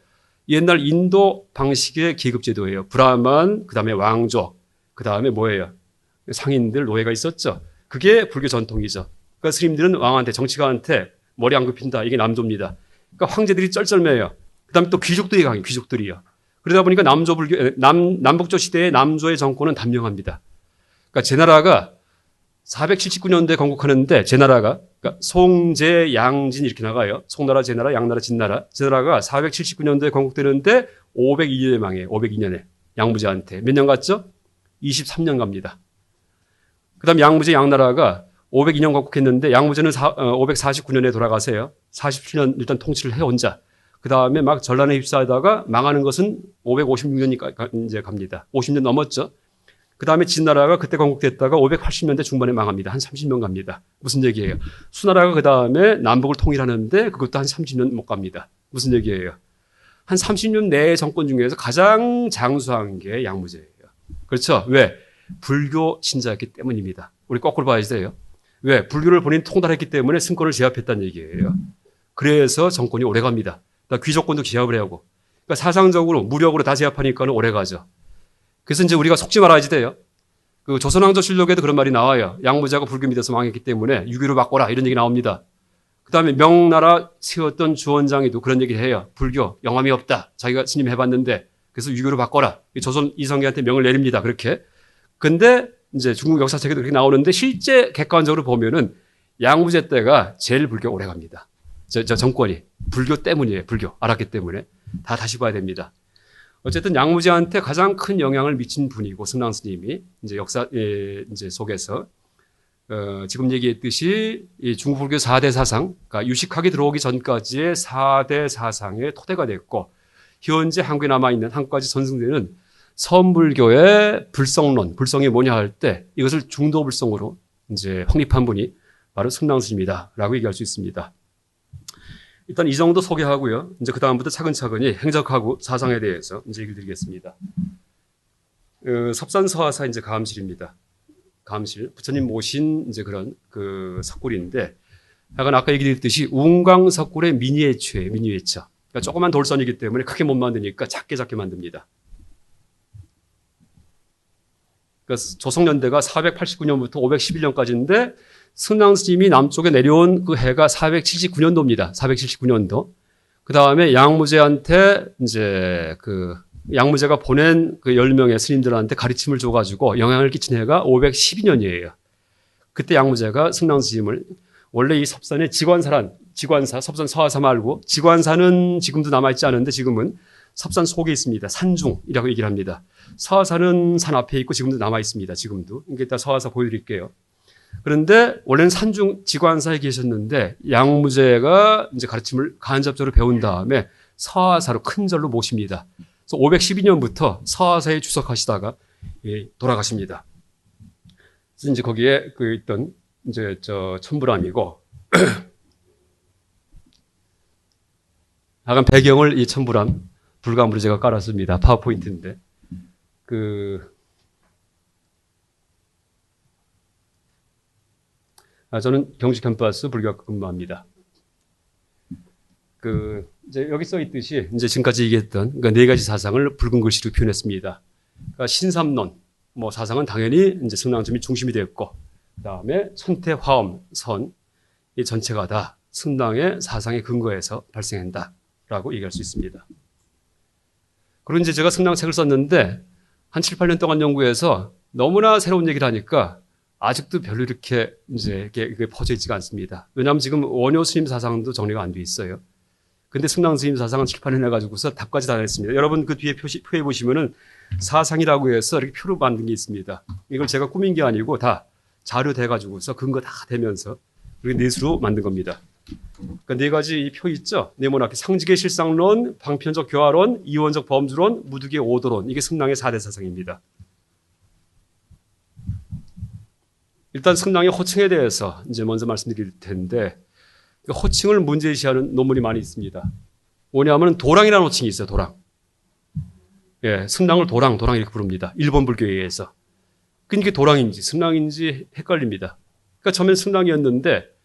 옛날 인도 방식의 계급제도예요. 브라만, 그 다음에 왕족, 그 다음에 뭐예요? 상인들, 노예가 있었죠. 그게 불교 전통이죠. 그러니까 스님들은 왕한테, 정치가한테 머리 안 굽힌다. 이게 남조입니다. 그러니까 황제들이 쩔쩔매요. 그 다음에 또 귀족들이 강해요. 귀족들이요. 그러다 보니까 남북조 시대의 남조의 정권은 단명합니다. 그러니까 제 나라가 479년도에 건국하는데 제 나라가 그러니까 송제 양진 이렇게 나가요. 송나라, 제나라, 양나라, 진나라. 제 나라가 479년도에 건국되는데 502년에 망해요. 502년에 양무제한테 몇 년 갔죠? 23년 갑니다. 그다음 양무제 양나라가 502년 건국했는데 양무제는 549년에 돌아가세요. 47년 일단 통치를 해 혼자. 그다음에 막 전란에 휩싸이다가 망하는 것은 556년이 이제 갑니다. 50년 넘었죠. 그 다음에 진나라가 그때 건국됐다가 580년대 중반에 망합니다. 한 30년 갑니다. 무슨 얘기예요? 수나라가 그 다음에 남북을 통일하는데 그것도 한 30년 못 갑니다. 무슨 얘기예요? 한 30년 내의 정권 중에서 가장 장수한 게 양무제예요. 그렇죠? 왜? 불교 신자였기 때문입니다. 우리 거꾸로 봐야 돼요. 왜? 불교를 본인 통달했기 때문에 승권을 제압했다는 얘기예요. 그래서 정권이 오래 갑니다. 귀족권도 제압을 하고. 그러니까 사상적으로 무력으로 다 제압하니까는 오래 가죠. 그래서 이제 우리가 속지 말아야지 돼요. 그 조선왕조실록에도 그런 말이 나와요. 양무제가 불교 믿어서 망했기 때문에 유교로 바꿔라 이런 얘기 나옵니다. 그 다음에 명나라 세웠던 주원장이도 그런 얘기를 해요. 불교 영함이 없다. 자기가 스님 해봤는데 그래서 유교로 바꿔라. 조선 이성계한테 명을 내립니다. 그렇게. 근데 이제 중국 역사책에도 그렇게 나오는데 실제 객관적으로 보면은 양무제 때가 제일 불교 오래 갑니다. 저 정권이. 불교 때문이에요. 불교. 알았기 때문에. 다 다시 봐야 됩니다. 어쨌든 양무제한테 가장 큰 영향을 미친 분이고 승랑 스님이 이제 역사 이제 속에서 지금 얘기했듯이 이 중국 불교 4대 사상, 그러니까 유식학이 들어오기 전까지의 4대 사상의 토대가 됐고 현재 한국에 남아 있는 한국까지 전승되는 서불교의 불성론, 불성이 뭐냐 할 때 이것을 중도불성으로 이제 확립한 분이 바로 승랑 스님이다라고 얘기할 수 있습니다. 일단 이 정도 소개하고요. 이제 그 다음부터 차근차근히 행적하고 사상에 대해서 이제 얘기를 드리겠습니다. 섭산서화사 이제 가암실입니다. 가암실. 부처님 모신 이제 그런 그 석굴인데, 약간 아까 얘기드렸듯이 운광석굴의 미니에처예요. 미니에처. 그러니까 조그만 돌선이기 때문에 크게 못 만드니까 작게 만듭니다. 그러니까 조성연대가 489년부터 511년까지인데 승랑 스님이 남쪽에 내려온 그 해가 479년도입니다. 479년도. 그 다음에 양무제한테 이제 양무제가 보낸 그 10명의 스님들한테 가르침을 줘가지고 영향을 끼친 해가 512년이에요. 그때 양무제가 승랑 스님을 원래 이 섭산의 직원사란 지관사, 섭산 서하사 말고 지관사는 지금도 남아있지 않은데 지금은 섭산 속에 있습니다. 산중이라고 얘기를 합니다. 서하사는 산 앞에 있고 지금도 남아있습니다. 지금도. 이게 이따 서하사 보여드릴게요. 그런데 원래는 산중 지관사에 계셨는데 양무제가 이제 가르침을 간접적으로 배운 다음에 서하사로 큰 절로 모십니다. 그래서 512년부터 서하사에 주석하시다가 돌아가십니다. 그래서 이제 거기에 그 있던 이제 천부람이고 약간 배경을 이 천부람 불감으로 제가 깔았습니다. 파워포인트인데 저는 경주 캠퍼스 불교학과 근무합니다. 이제 여기 써 있듯이 이제 지금까지 얘기했던 그러니까 네 가지 사상을 붉은 글씨로 표현했습니다. 그러니까 신삼론 뭐 사상은 당연히 이제 승랑점이 중심이 되었고, 그다음에 천태, 화엄, 선 이 전체가 다 승랑의 사상의 근거에서 발생한다라고 얘기할 수 있습니다. 그리고 이제 제가 승랑 책을 썼는데 한 7, 8년 동안 연구해서 너무나 새로운 얘기를 하니까 아직도 별로 이렇게 이제 이게 퍼져 있지가 않습니다. 왜냐하면 지금 원효 스님 사상도 정리가 안 돼 있어요. 근데 승랑 스님 사상은 7, 8년 해가지고서 답까지 다 했습니다. 여러분 그 뒤에 표에 보시면은 사상이라고 해서 이렇게 표로 만든 게 있습니다. 이걸 제가 꾸민 게 아니고 다 자료 돼가지고서 근거 다 되면서 그리고 넷으로 만든 겁니다. 그러니까 네 가지 이 표 있죠? 네모나게 상직의 실상론, 방편적 교화론, 이원적 범주론, 무득의 오도론. 이게 승랑의 4대 사상입니다. 일단 승랑의 호칭에 대해서 이제 먼저 말씀드릴 텐데 호칭을 문제시하는 논문이 많이 있습니다. 뭐냐면 도랑이라는 호칭이 있어요. 도랑. 예, 승랑을 도랑 이렇게 부릅니다. 일본 불교에 의해서. 그러니까 도랑인지 승랑인지 헷갈립니다. 그러니까 처음엔 승랑이었는데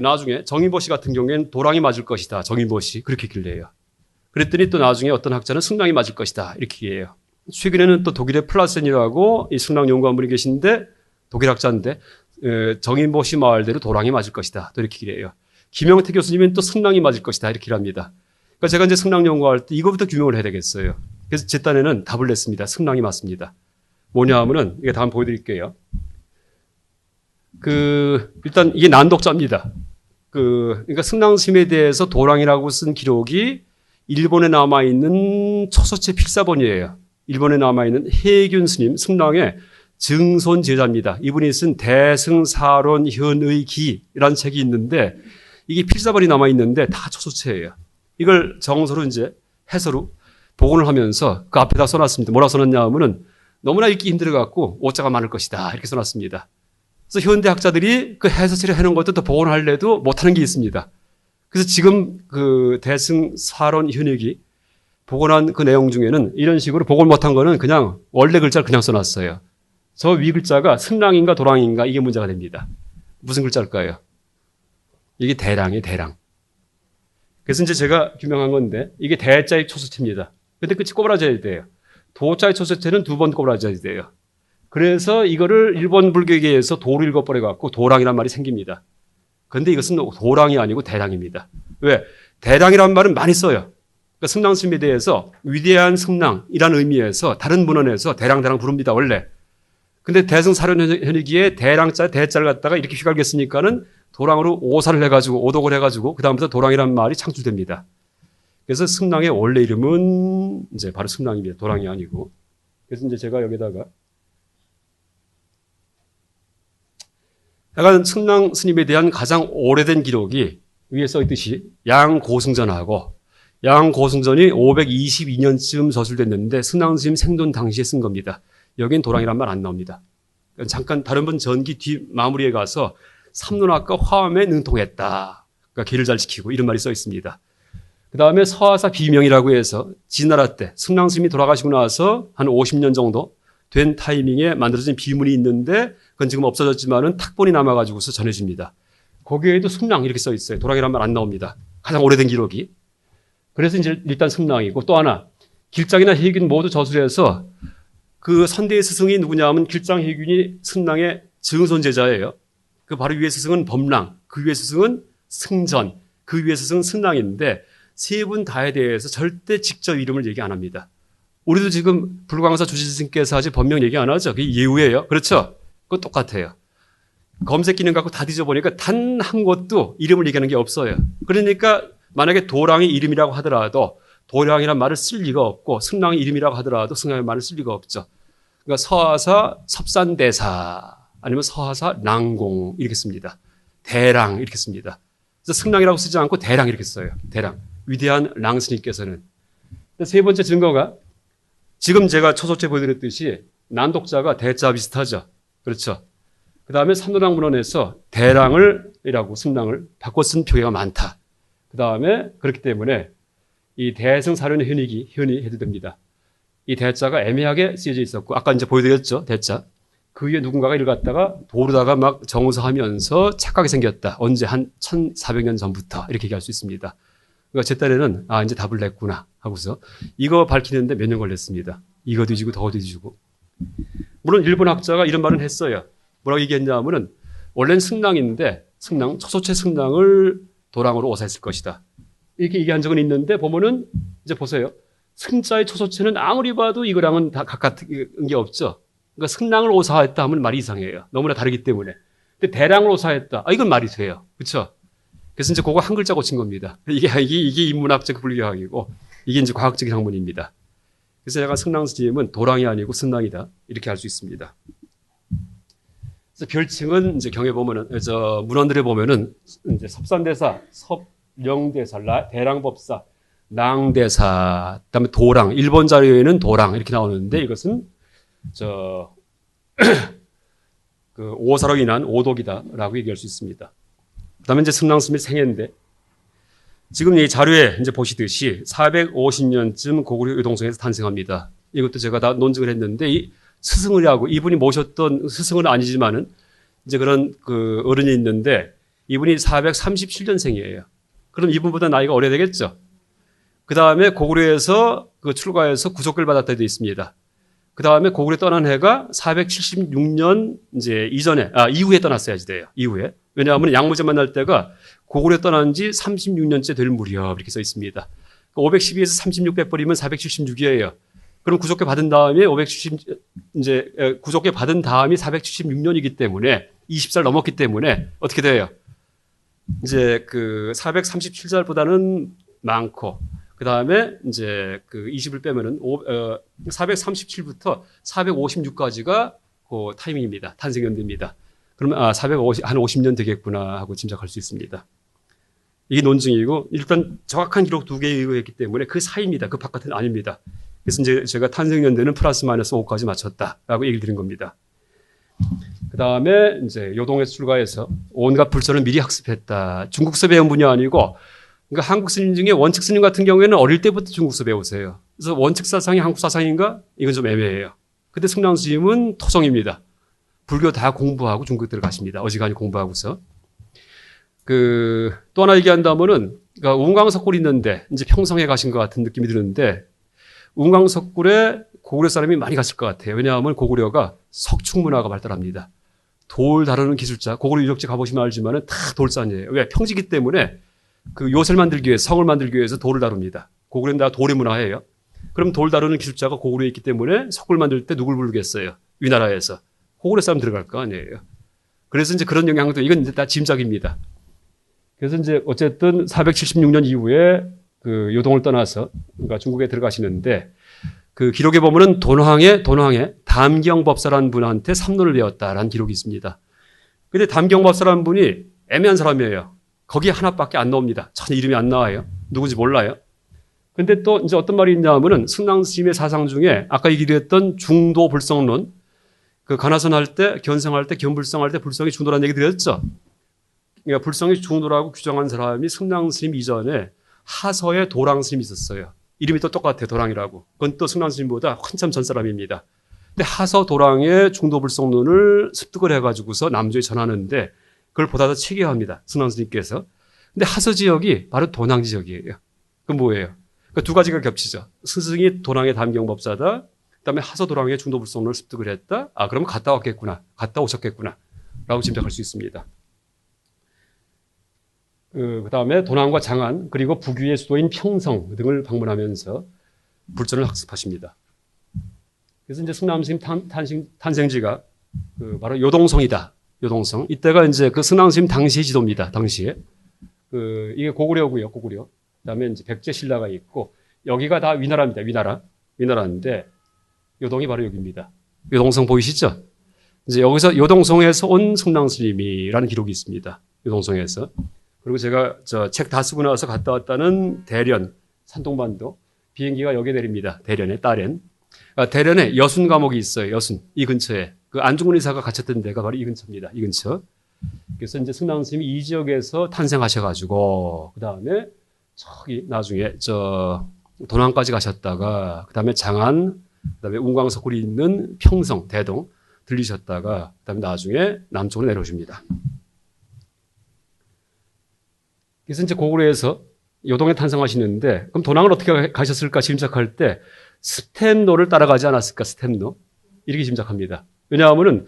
나중에 정인보 씨 같은 경우에는 도랑이 맞을 것이다. 정인보 씨 그렇게 길래요. 그랬더니 또 나중에 어떤 학자는 승랑이 맞을 것이다. 이렇게 얘기해요. 최근에는 또 독일의 플라센이라고 이 승랑 연구한 분이 계신데 독일 학자인데 정인보 씨 말대로 도랑이 맞을 것이다. 또 이렇게 얘기해요. 김영태 교수님은 또 승랑이 맞을 것이다. 이렇게 합니다. 그러니까 제가 이제 승랑 연구할 때 이거부터 규명을 해야 되겠어요. 그래서 제 딴에는 답을 냈습니다. 승랑이 맞습니다. 뭐냐 하면은 이게 다음 보여드릴게요. 일단 이게 난독자입니다. 그러니까 승랑 스님에 대해서 도랑이라고 쓴 기록이 일본에 남아있는 초서체 필사본이에요. 일본에 남아있는 해균 스님, 승랑의 증손 제자입니다. 이분이 쓴 대승사론 현의기라는 책이 있는데 이게 필사본이 남아있는데 다 초서체예요. 이걸 정서로 이제 해서로 복원을 하면서 그 앞에다 써놨습니다. 뭐라 써놨냐 하면은 너무나 읽기 힘들어갖고 오자가 많을 것이다. 이렇게 써놨습니다. 그래서 현대 학자들이 그 해설을 해놓은 것도 또 복원할래도 못하는 게 있습니다. 그래서 지금 대승사론 현의기 복원한 그 내용 중에는 이런 식으로 복원 못한 거는 그냥 원래 글자를 그냥 써놨어요. 저 위 글자가 승랑인가 도랑인가 이게 문제가 됩니다. 무슨 글자일까요? 이게 대랑이에요, 대랑. 그래서 이제 제가 규명한 건데 이게 대자의 초서체입니다. 근데 끝이 꼬부라져야 돼요. 도자의 초서체는 2번 꼬부라져야 돼요. 그래서 이거를 일본 불교계에서 도를 읽어버려갖고 도랑이란 말이 생깁니다. 그런데 이것은 도랑이 아니고 대랑입니다. 왜? 대랑이란 말은 많이 써요. 그러니까 승랑 스님에 대해서 위대한 승랑이라는 의미에서 다른 문헌에서 대랑 부릅니다, 원래. 근데 대승사론 현의기에 대랑자, 대자를 갖다가 이렇게 휘갈겼으니까는 도랑으로 오사를 해가지고, 오독을 해가지고, 그다음부터 도랑이라는 말이 창출됩니다. 그래서 승랑의 원래 이름은 이제 바로 승랑입니다. 도랑이 아니고. 그래서 이제 제가 여기다가 약간 승랑 스님에 대한 가장 오래된 기록이 위에 써 있듯이 양고승전하고 양고승전이 522년쯤 저술됐는데 승랑 스님 생돈 당시에 쓴 겁니다. 여긴 도랑이란 말 안 나옵니다. 잠깐 다른 분 전기 뒤 마무리에 가서 삼론학과 화엄에 능통했다. 그러니까 길을 잘 지키고 이런 말이 써 있습니다. 그 다음에 서하사 비명이라고 해서 진나라 때 승랑 스님이 돌아가시고 나서 한 50년 정도 된 타이밍에 만들어진 비문이 있는데 그건 지금 없어졌지만은 탁본이 남아가지고서 전해집니다. 거기에도 승랑 이렇게 써 있어요. 도랑이란 말 안 나옵니다. 가장 오래된 기록이. 그래서 이제 일단 승랑이고 또 하나 길장이나 해균 모두 저술해서 그 선대의 스승이 누구냐 하면 길장 해균이 승랑의 증손 제자예요. 그 바로 위의 스승은 범랑, 그 위의 스승은 승전, 그 위의 스승은 승랑인데 세 분 다에 대해서 절대 직접 이름을 얘기 안 합니다. 우리도 지금 불광사 주지스님께서 아직 본명 얘기 안 하죠. 그게 예우예요. 그렇죠? 그거 똑같아요. 검색 기능 갖고 다 뒤져보니까 단 한 곳도 이름을 얘기하는 게 없어요. 그러니까 만약에 도랑이 이름이라고 하더라도 도랑이란 말을 쓸 리가 없고 승랑이 이름이라고 하더라도 승랑의 말을 쓸 리가 없죠. 그러니까 서하사 섭산대사 아니면 서하사 랑공 이렇게 씁니다. 대랑 이렇게 씁니다. 그래서 승랑이라고 쓰지 않고 대랑 이렇게 써요. 대랑. 위대한 랑스님께서는. 세 번째 증거가 지금 제가 초소체 보여드렸듯이 난독자가 대자 비슷하죠. 그렇죠. 그 다음에 삼도랑 문헌에서 대랑을 이라고 승랑을 바꿔 쓴 표기가 많다. 그 다음에 그렇기 때문에 이 대승사련의 현이 해도 됩니다. 이 대자가 애매하게 쓰여져 있었고 아까 이제 보여드렸죠. 대자. 그 위에 누군가가 이를 갖다가 도르다가 막 정서하면서 착각이 생겼다. 언제 한 1400년 전부터 이렇게 얘기할 수 있습니다. 그러니까 제 딴에는 이제 답을 냈구나 하고서 이거 밝히는데 몇 년 걸렸습니다. 이거 뒤지고 더 뒤지고. 물론 일본 학자가 이런 말은 했어요. 뭐라고 얘기했냐면은 원래는 승랑인데 초소체 승랑을 도랑으로 오사했을 것이다. 이렇게 얘기한 적은 있는데 보면은 이제 보세요. 승자의 초소체는 아무리 봐도 이거랑은 다 같은 게 없죠. 그러니까 승랑을 오사했다 하면 말이 이상해요. 너무나 다르기 때문에. 근데 대랑을 오사했다. 이건 말이 돼요. 그렇죠? 그래서 이제 그거 한 글자 고친 겁니다. 이게 인문학적 불교학이고 이게 이제 과학적인 학문입니다. 그래서 제가 승랑 스님은 도랑이 아니고 승랑이다. 이렇게 할 수 있습니다. 그래서 별칭은 이제 경에 보면은, 문헌들에 보면은 이제 섭산대사, 섭령대사, 대랑법사, 랑대사, 그 다음에 도랑, 일본 자료에는 도랑 이렇게 나오는데 이것은 그 오사로 인한 오독이다라고 얘기할 수 있습니다. 그 다음에 이제 승랑 스님의 생애인데 지금 이 자료에 이제 보시듯이 450년쯤 고구려 의동성에서 탄생합니다. 이것도 제가 다 논증을 했는데 이 스승을하고 이분이 모셨던 스승은 아니지만은 이제 그런 그 어른이 있는데 이분이 437년생이에요. 그럼 이분보다 나이가 오래되겠죠. 그 다음에 고구려에서 그 출가해서 구속을 받았다 되어 있습니다. 그 다음에 고구려 떠난 해가 476년 이제 이후에 떠났어야지 돼요. 이후에. 왜냐하면 양무제 만날 때가 고구려 떠난 지 36년째 될 무렵 이렇게 써 있습니다. 512에서 36 빼버리면 476이에요. 그럼 구속회 받은 다음에 구속회 받은 다음이 476년이기 때문에 20살 넘었기 때문에 어떻게 돼요? 이제 그 437살보다는 많고 그 다음에 이제 그 20을 빼면은 437부터 456까지가 그 타이밍입니다. 탄생연대입니다. 그러면 450, 한 50년 되겠구나 하고 짐작할 수 있습니다. 이게 논증이고 일단 정확한 기록 2개에 의했기 때문에 그 사이입니다. 그 바깥은 아닙니다. 그래서 이제 제가 탄생연대는 플러스 마이너스 5까지 맞췄다라고 얘기를 드린 겁니다. 그 다음에 이제 요동에서 출가해서 온갖 불서를 미리 학습했다. 중국서 배운 분이 아니고 그러니까 한국 스님 중에 원칙 스님 같은 경우에는 어릴 때부터 중국서 배우세요. 그래서 원칙 사상이 한국 사상인가? 이건 좀 애매해요. 근데 승랑 스님은 토성입니다. 불교 다 공부하고 중국 들어가십니다. 어지간히 공부하고서. 또 하나 얘기한다면은, 그러니까 운강석굴이 있는데, 이제 평성에 가신 것 같은 느낌이 드는데, 운강석굴에 고구려 사람이 많이 갔을 것 같아요. 왜냐하면 고구려가 석축 문화가 발달합니다. 돌 다루는 기술자, 고구려 유적지 가보시면 알지만은 다 돌산이에요. 왜? 평지기 때문에 그 요새를 만들기 위해서, 성을 만들기 위해서 돌을 다룹니다. 고구려는 다 돌의 문화예요. 그럼 돌 다루는 기술자가 고구려에 있기 때문에 석굴 만들 때 누굴 부르겠어요? 위나라에서. 고구려 사람 들어갈 거 아니에요. 그래서 이제 그런 영향도, 이건 이제 다 짐작입니다. 그래서 이제 어쨌든 476년 이후에 그 요동을 떠나서 그러니까 중국에 들어가시는데 그 기록에 보면은 돈황에 담경법사라는 분한테 삼론을 배웠다라는 기록이 있습니다. 근데 담경법사라는 분이 애매한 사람이에요. 거기에 하나밖에 안 나옵니다. 전혀 이름이 안 나와요. 누군지 몰라요. 근데 또 이제 어떤 말이 있냐면은 승랑 스님의 사상 중에 아까 얘기했던 중도 불성론, 그 가나선 할 때, 견성할 때, 견불성할 때 불성이 중도라는 얘기 드렸죠. 그러니까 불성이 중도라고 규정한 사람이 승랑 스님 이전에 하서에 도랑 스님이 있었어요. 이름이 또 똑같아요. 도랑이라고. 그건 또 승랑 스님보다 한참 전 사람입니다. 근데 하서 도랑의 중도 불성론을 습득을 해가지고서 남조에 전하는데 그걸 보다 더 체계합니다. 승랑 스님께서. 근데 하서 지역이 바로 도낭 지역이에요. 그건 뭐예요? 그러니까 두 가지가 겹치죠. 스승이 도낭의 담경법사다. 그다음에 하서 도랑의 중도 불성론을 습득을 했다. 그러면 갔다 왔겠구나. 갔다 오셨겠구나. 라고 짐작할 수 있습니다. 그다음에 도낭과 장안 그리고 북위의 수도인 평성 등을 방문하면서 불전을 학습하십니다. 그래서 이제 승남 스님 탄생지가 바로 요동성이다. 요동성. 이때가 이제 그 승랑스님 당시의 지도입니다. 당시에. 이게 고구려고요, 고구려. 그다음에 이제 백제 신라가 있고, 여기가 다 위나라입니다. 위나라인데, 요동이 바로 여기입니다. 요동성 보이시죠? 이제 여기서 요동성에서 온 승랑스님이라는 기록이 있습니다. 요동성에서. 그리고 제가 책 다 쓰고 나서 갔다 왔다는 대련, 산동반도. 비행기가 여기에 내립니다. 대련에, 딸엔. 대련에 여순 감옥이 있어요. 여순. 이 근처에. 그 안중근 의사가 갇혔던 데가 바로 이 근처입니다. 이 근처. 그래서 이제 승랑스님이 이 지역에서 탄생하셔가지고, 그 다음에 저기 나중에 도남까지 가셨다가, 그 다음에 장안, 그 다음에 운광석굴이 있는 평성, 대동 들리셨다가, 그 다음에 나중에 남쪽으로 내려오십니다. 그래서 이제 고구려에서 요동에 탄생하시는데, 그럼 도남을 어떻게 가셨을까 짐작할 때, 스템노를 따라가지 않았을까, 스템노? 이렇게 짐작합니다. 왜냐하면은,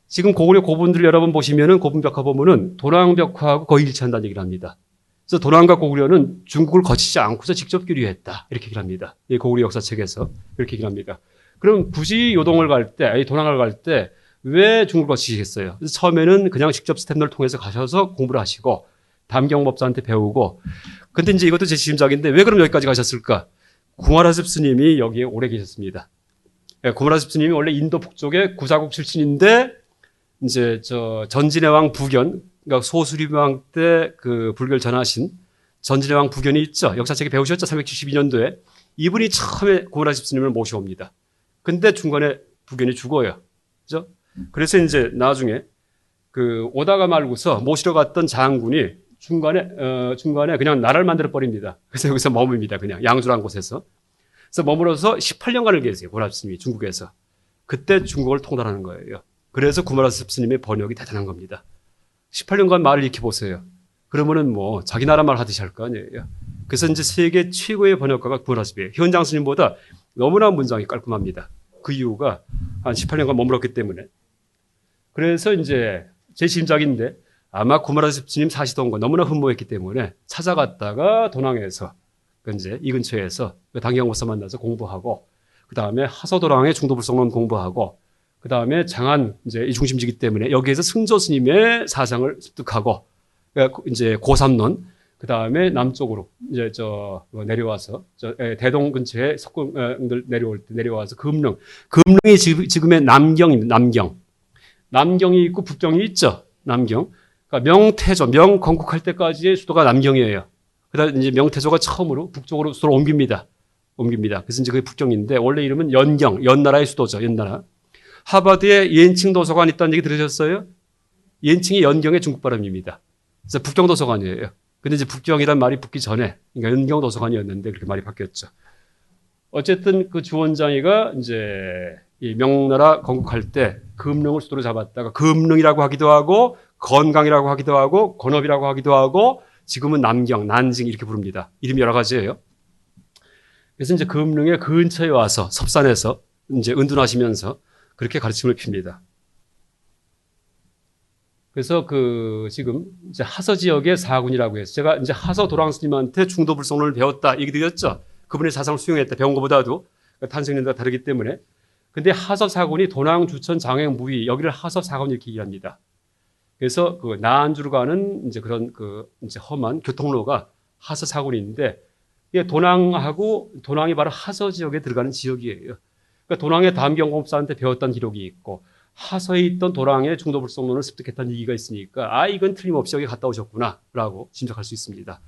지금 고구려 고분들 여러분 보시면은, 고분벽화 보면은, 도남벽화하고 거의 일치한다는 얘기를 합니다. 그래서 도남과 고구려는 중국을 거치지 않고서 직접 교류했다. 이렇게 얘기를 합니다. 이 고구려 역사책에서. 이렇게 얘기를 합니다. 그럼 굳이 요동을 갈 때, 도남을 갈 때, 왜 중국을 거치시겠어요? 그래서 처음에는 그냥 직접 스템노를 통해서 가셔서 공부를 하시고, 담경법사한테 배우고, 근데 이제 이것도 제 짐작인데, 왜 그럼 여기까지 가셨을까? 구마라습 스님이 여기에 오래 계셨습니다. 구마라습 스님이 원래 인도 북쪽의 구사국 출신인데, 이제 전진의 왕 부견, 그러니까 소수림 왕 때 그 불교를 전하신 전진의 왕 부견이 있죠. 역사책에 배우셨죠. 372년도에. 이분이 처음에 구마라습 스님을 모셔옵니다. 근데 중간에 부견이 죽어요. 그죠? 그래서 이제 나중에 오다가 말고서 모시러 갔던 장군이 중간에 그냥 나라를 만들어 버립니다. 그래서 여기서 머뭅니다. 그냥 양주라는 곳에서. 그래서 머물러서 18년간을 계세요. 구마라습 스님이 중국에서. 그때 중국을 통달하는 거예요. 그래서 구마라습 스님의 번역이 대단한 겁니다. 18년간 말을 익히 보세요. 그러면은 뭐 자기 나라 말 하듯이 할 거 아니에요. 그래서 이제 세계 최고의 번역가가 구마라습이에요. 현장 스님보다 너무나 문장이 깔끔합니다. 그 이유가 한 18년간 머물렀기 때문에. 그래서 이제 제 짐작인데 아마 구마라습 스님 사시던 거 너무나 흠모했기 때문에 찾아갔다가 도낭에서 이제 이 근처에서 당경법사 만나서 공부하고, 그 다음에 하서도랑의 중도불성론 공부하고, 그 다음에 장안 이제 이 중심지기 때문에 여기에서 승조 스님의 사상을 습득하고, 이제 고삼론, 그 다음에 남쪽으로 이제 내려와서 대동 근처에 석궁들 내려올 때 내려와서 금릉이 지금의 남경입니다. 남경이 있고 북경이 있죠. 남경. 그러니까 명태조, 명건국할 때까지의 수도가 남경이에요. 그다음 이제 명태조가 처음으로 북쪽으로 수도를 옮깁니다. 그래서 이제 그게 북경인데 원래 이름은 연나라의 수도죠. 연나라. 하버드에 옌칭 도서관 있다는 얘기 들으셨어요? 옌칭이 연경의 중국 발음입니다. 그래서 북경 도서관이에요. 근데 이제 북경이란 말이 붙기 전에, 그러니까 연경 도서관이었는데 그렇게 말이 바뀌었죠. 어쨌든 그 주원장이가 이제 이 명나라 건국할 때 금릉을 수도로 잡았다가 금릉이라고 하기도 하고 건강이라고 하기도 하고 건업이라고 하기도 하고 지금은 남경, 난징 이렇게 부릅니다. 이름이 여러 가지예요. 그래서 이제 금릉의 근처에 와서 섭산에서 이제 은둔하시면서 그렇게 가르침을 핍니다. 그래서 지금 이제 하서 지역의 사군이라고 해서 제가 이제 하서 도랑 스님한테 중도불성론을 배웠다 얘기 드렸죠. 그분의 사상을 수용했다. 배운 것보다도 탄생년도가 다르기 때문에. 근데 하서 사군이 도낭, 주천, 장행, 무의 여기를 하서 사군 이렇게 얘기합니다. 그래서 나안주로 가는 이제 그런 이제 험한 교통로가 하서 사군인데 이게 도낭이 바로 하서 지역에 들어가는 지역이에요. 그러니까 도낭의 담경공법사한테 배웠던 기록이 있고 하서에 있던 도량의 중도불성론을 습득했다는 얘기가 있으니까 이건 틀림없이 여기 갔다 오셨구나라고 짐작할 수 있습니다.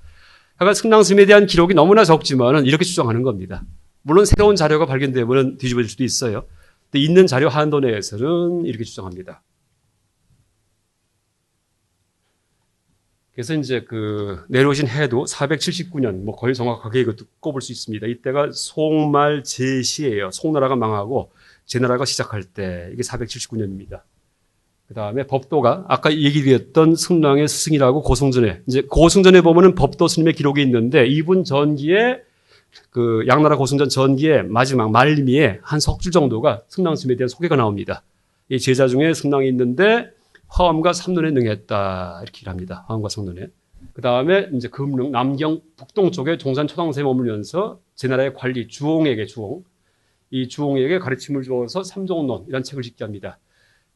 하여간 승랑스님에 대한 기록이 너무나 적지만은 이렇게 추정하는 겁니다. 물론 새로운 자료가 발견되면 뒤집어질 수도 있어요. 근데 있는 자료 한도 내에서는 이렇게 추정합니다. 그래서 이제 내려오신 해도 479년, 뭐 거의 정확하게 이것도 꼽을 수 있습니다. 이때가 송말 제시예요. 송나라가 망하고 제나라가 시작할 때 이게 479년입니다. 그 다음에 법도가 아까 얘기드렸던 승랑의 스승이라고 고승전에 보면은 법도 스님의 기록이 있는데 이분 전기에 양나라 고승전 전기에 마지막 말미에 한 석줄 정도가 승랑 스님에 대한 소개가 나옵니다. 이 제자 중에 승랑이 있는데 화엄과 삼론에 능했다 이렇게 합니다. 화엄과 삼론에. 그 다음에 이제 금릉 남경 북동쪽에 종산 초당사에 머물면서 제나라의 관리 이 주홍에게 가르침을 주어서 삼종론 이라는 책을 짓게 합니다.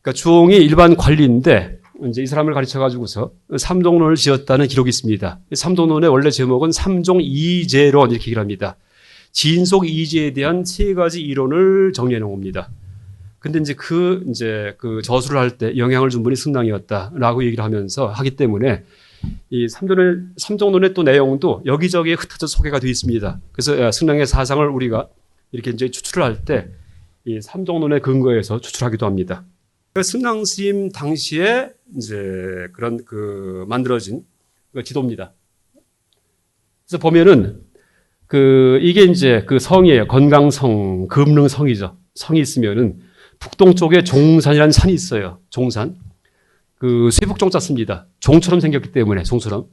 그러니까 주홍이 일반 관리인데 이제 이 사람을 가르쳐 가지고서 삼종론을 지었다는 기록이 있습니다. 삼종론의 원래 제목은 삼종이재론 이렇게 얘기를 합니다. 진속 이재에 대한 세 가지 이론을 정리해 놓은 겁니다. 근데 이제 그 저술을 할 때 영향을 준 분이 승랑이었다라고 얘기를 하면서 하기 때문에 이 삼종론의 또 내용도 여기저기에 흩어져 소개가 되어 있습니다. 그래서 승랑의 사상을 우리가 이렇게 이제 추출을 할 때 이 삼종론의 근거에서 추출하기도 합니다. 승랑 스님 당시에 이제 그런 만들어진 지도입니다. 그래서 보면은 이게 이제 성이에요. 건강성, 금능성이죠. 성이 있으면은 북동쪽에 종산이라는 산이 있어요. 종산. 쇠북종자 씁니다. 종처럼 생겼기 때문에, 종처럼.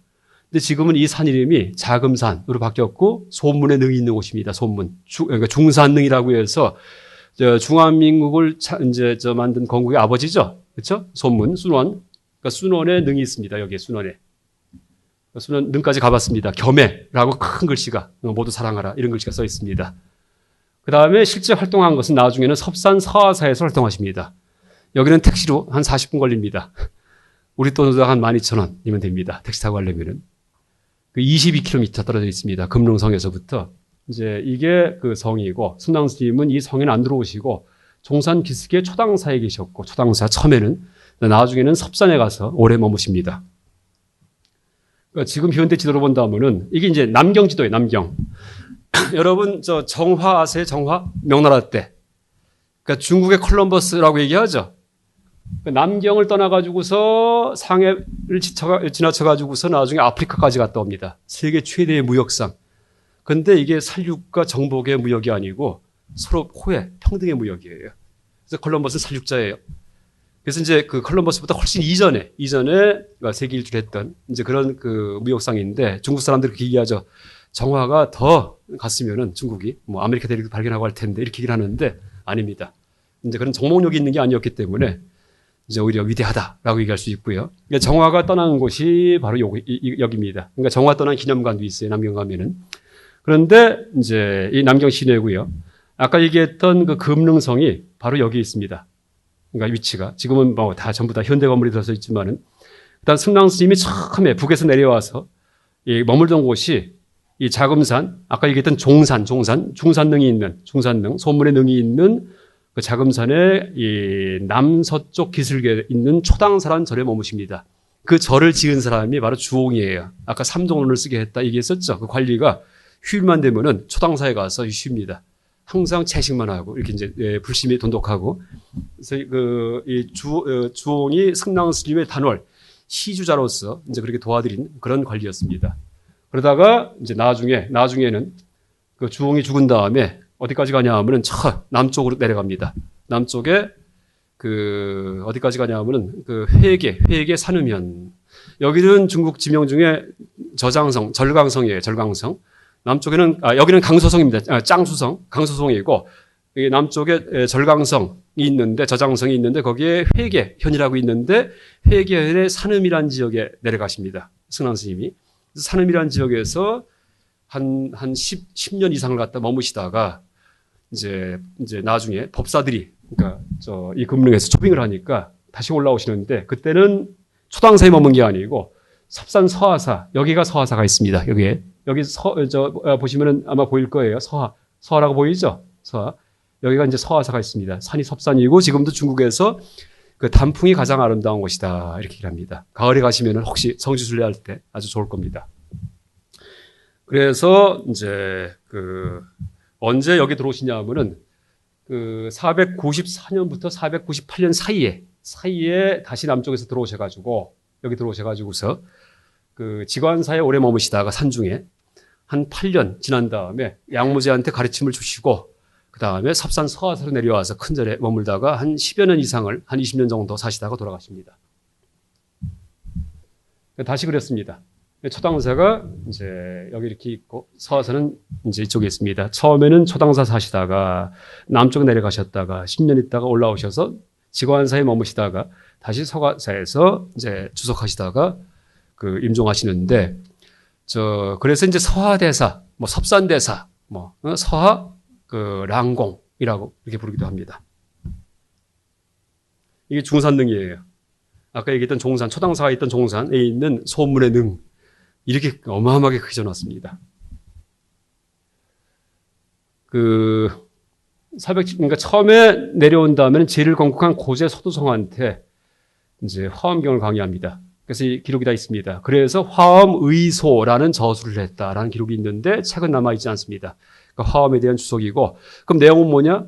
근데 지금은 이 산 이름이 자금산으로 바뀌었고, 소문에 능이 있는 곳입니다. 소문. 그러니까 중산능이라고 해서, 중화민국을 만든 건국의 아버지죠. 그렇죠? 소문, 순원. 그러니까 순원에 능이 있습니다. 여기에 순원에. 순원 능까지 가봤습니다. 겸해라고 큰 글씨가, 모두 사랑하라. 이런 글씨가 써 있습니다. 그 다음에 실제 활동한 것은 나중에는 섭산 서하사에서 활동하십니다. 여기는 택시로 한 40분 걸립니다. 우리 돈으로 한 12,000원이면 됩니다. 택시 타고 가려면은. 22km 떨어져 있습니다. 금릉성에서부터. 이제 이게 성이고, 승랑 스님은 이 성에는 안 들어오시고, 종산 기슭의 초당사에 계셨고, 초당사 처음에는, 나중에는 섭산에 가서 오래 머무십니다. 그러니까 지금 현대 지도로 본다면은, 이게 이제 남경 지도예요, 남경. 여러분, 정화 아세요? 정화? 명나라 때. 그러니까 중국의 콜럼버스라고 얘기하죠. 남경을 떠나가지고서 상해를 지나쳐가지고서 나중에 아프리카까지 갔다 옵니다. 세계 최대의 무역상. 근데 이게 살육과 정복의 무역이 아니고 서로 호혜, 평등의 무역이에요. 그래서 콜럼버스는 살육자예요. 그래서 이제 콜럼버스보다 훨씬 이전에 세계 일주를 했던 이제 그런 무역상인데 중국 사람들이 그렇게 얘기하죠. 정화가 더 갔으면은 중국이 아메리카 대륙을 발견하고 할 텐데 이렇게 얘기를 하는데 아닙니다. 이제 그런 정목력이 있는 게 아니었기 때문에 이제 오히려 위대하다라고 얘기할 수 있고요. 그러니까 정화가 떠난 곳이 바로 여기입니다. 그러니까 정화 떠난 기념관도 있어요. 남경 가면은. 그런데 이제 이 남경 시내고요. 아까 얘기했던 금릉성이 바로 여기 있습니다. 그러니까 위치가 지금은 다 전부 다 현대 건물이 들어서 있지만은 일단 승랑 스님이 처음에 북에서 내려와서 머물던 곳이 이 자금산, 아까 얘기했던 중산능이 있는, 소문의 능이 있는 그 자금산의 이 남서쪽 기슭에 있는 초당사라는 절에 머무십니다. 그 절을 지은 사람이 바로 주홍이에요. 아까 삼종론을 쓰게 했다 얘기했었죠. 그 관리가 휴일만 되면은 초당사에 가서 쉽니다. 항상 채식만 하고, 이렇게 이제, 불심이 돈독하고. 그래서 이 주홍이 승랑 스님의 단월, 시주자로서 이제 그렇게 도와드린 그런 관리였습니다. 그러다가 이제 나중에는 그 주홍이 죽은 다음에 어디까지 가냐 하면은 남쪽으로 내려갑니다. 남쪽에 어디까지 가냐 하면은 회계 산음현. 여기는 중국 지명 중에 절강성이에요. 절강성. 남쪽에는, 여기는 강서성입니다. 짱수성, 강서성이고, 남쪽에 절강성이 있는데, 저장성이 있는데, 거기에 회계현이라고 있는데, 회계현의 산음이라는 지역에 내려가십니다. 승랑 스님이. 산음이라는 지역에서 한 10년 이상을 갖다 머무시다가, 이제 나중에 법사들이, 그러니까 이 금릉에서 초빙을 하니까 다시 올라오시는데, 그때는 초당사에 머문 게 아니고, 섭산 서하사, 여기가 서하사가 있습니다. 여기 보시면은 아마 보일 거예요. 서하라고 보이죠? 서하. 여기가 이제 서하사가 있습니다. 산이 섭산이고, 지금도 중국에서 단풍이 가장 아름다운 곳이다. 이렇게 얘기를 합니다. 가을에 가시면은 혹시 성지순례 할 때 아주 좋을 겁니다. 그래서 이제 언제 여기 들어오시냐 하면은 494년부터 498년 사이에 다시 남쪽에서 여기 들어오셔가지고서 지관사에 오래 머무시다가 산중에 한 8년 지난 다음에 양무제한테 가르침을 주시고 그 다음에 섭산 서하사로 내려와서 큰 절에 머물다가 한 10여 년 이상을 한 20년 정도 사시다가 돌아가십니다. 다시 그랬습니다. 초당사가 이제 여기 이렇게 있고 서하사는 이제 이쪽에 있습니다. 처음에는 초당사 사시다가 남쪽에 내려가셨다가 10년 있다가 올라오셔서 지관사에 머무시다가 다시 서하사에서 이제 주석하시다가 임종하시는데 그래서 이제 서하대사, 섭산대사, 서하 랑공이라고 이렇게 부르기도 합니다. 이게 중산능이에요. 아까 얘기했던 종산, 초당사가 있던 종산에 있는 소문의 능, 이렇게 어마어마하게 크게 져놨습니다. 그러니까 처음에 내려온 다음에는 제일 건국한 고제 서도성한테 이제 화엄경을 강의합니다. 그래서 이 기록이 다 있습니다. 그래서 화엄의소라는 저술을 했다라는 기록이 있는데 책은 남아있지 않습니다. 그러니까 화엄에 대한 주석이고, 그럼 내용은 뭐냐?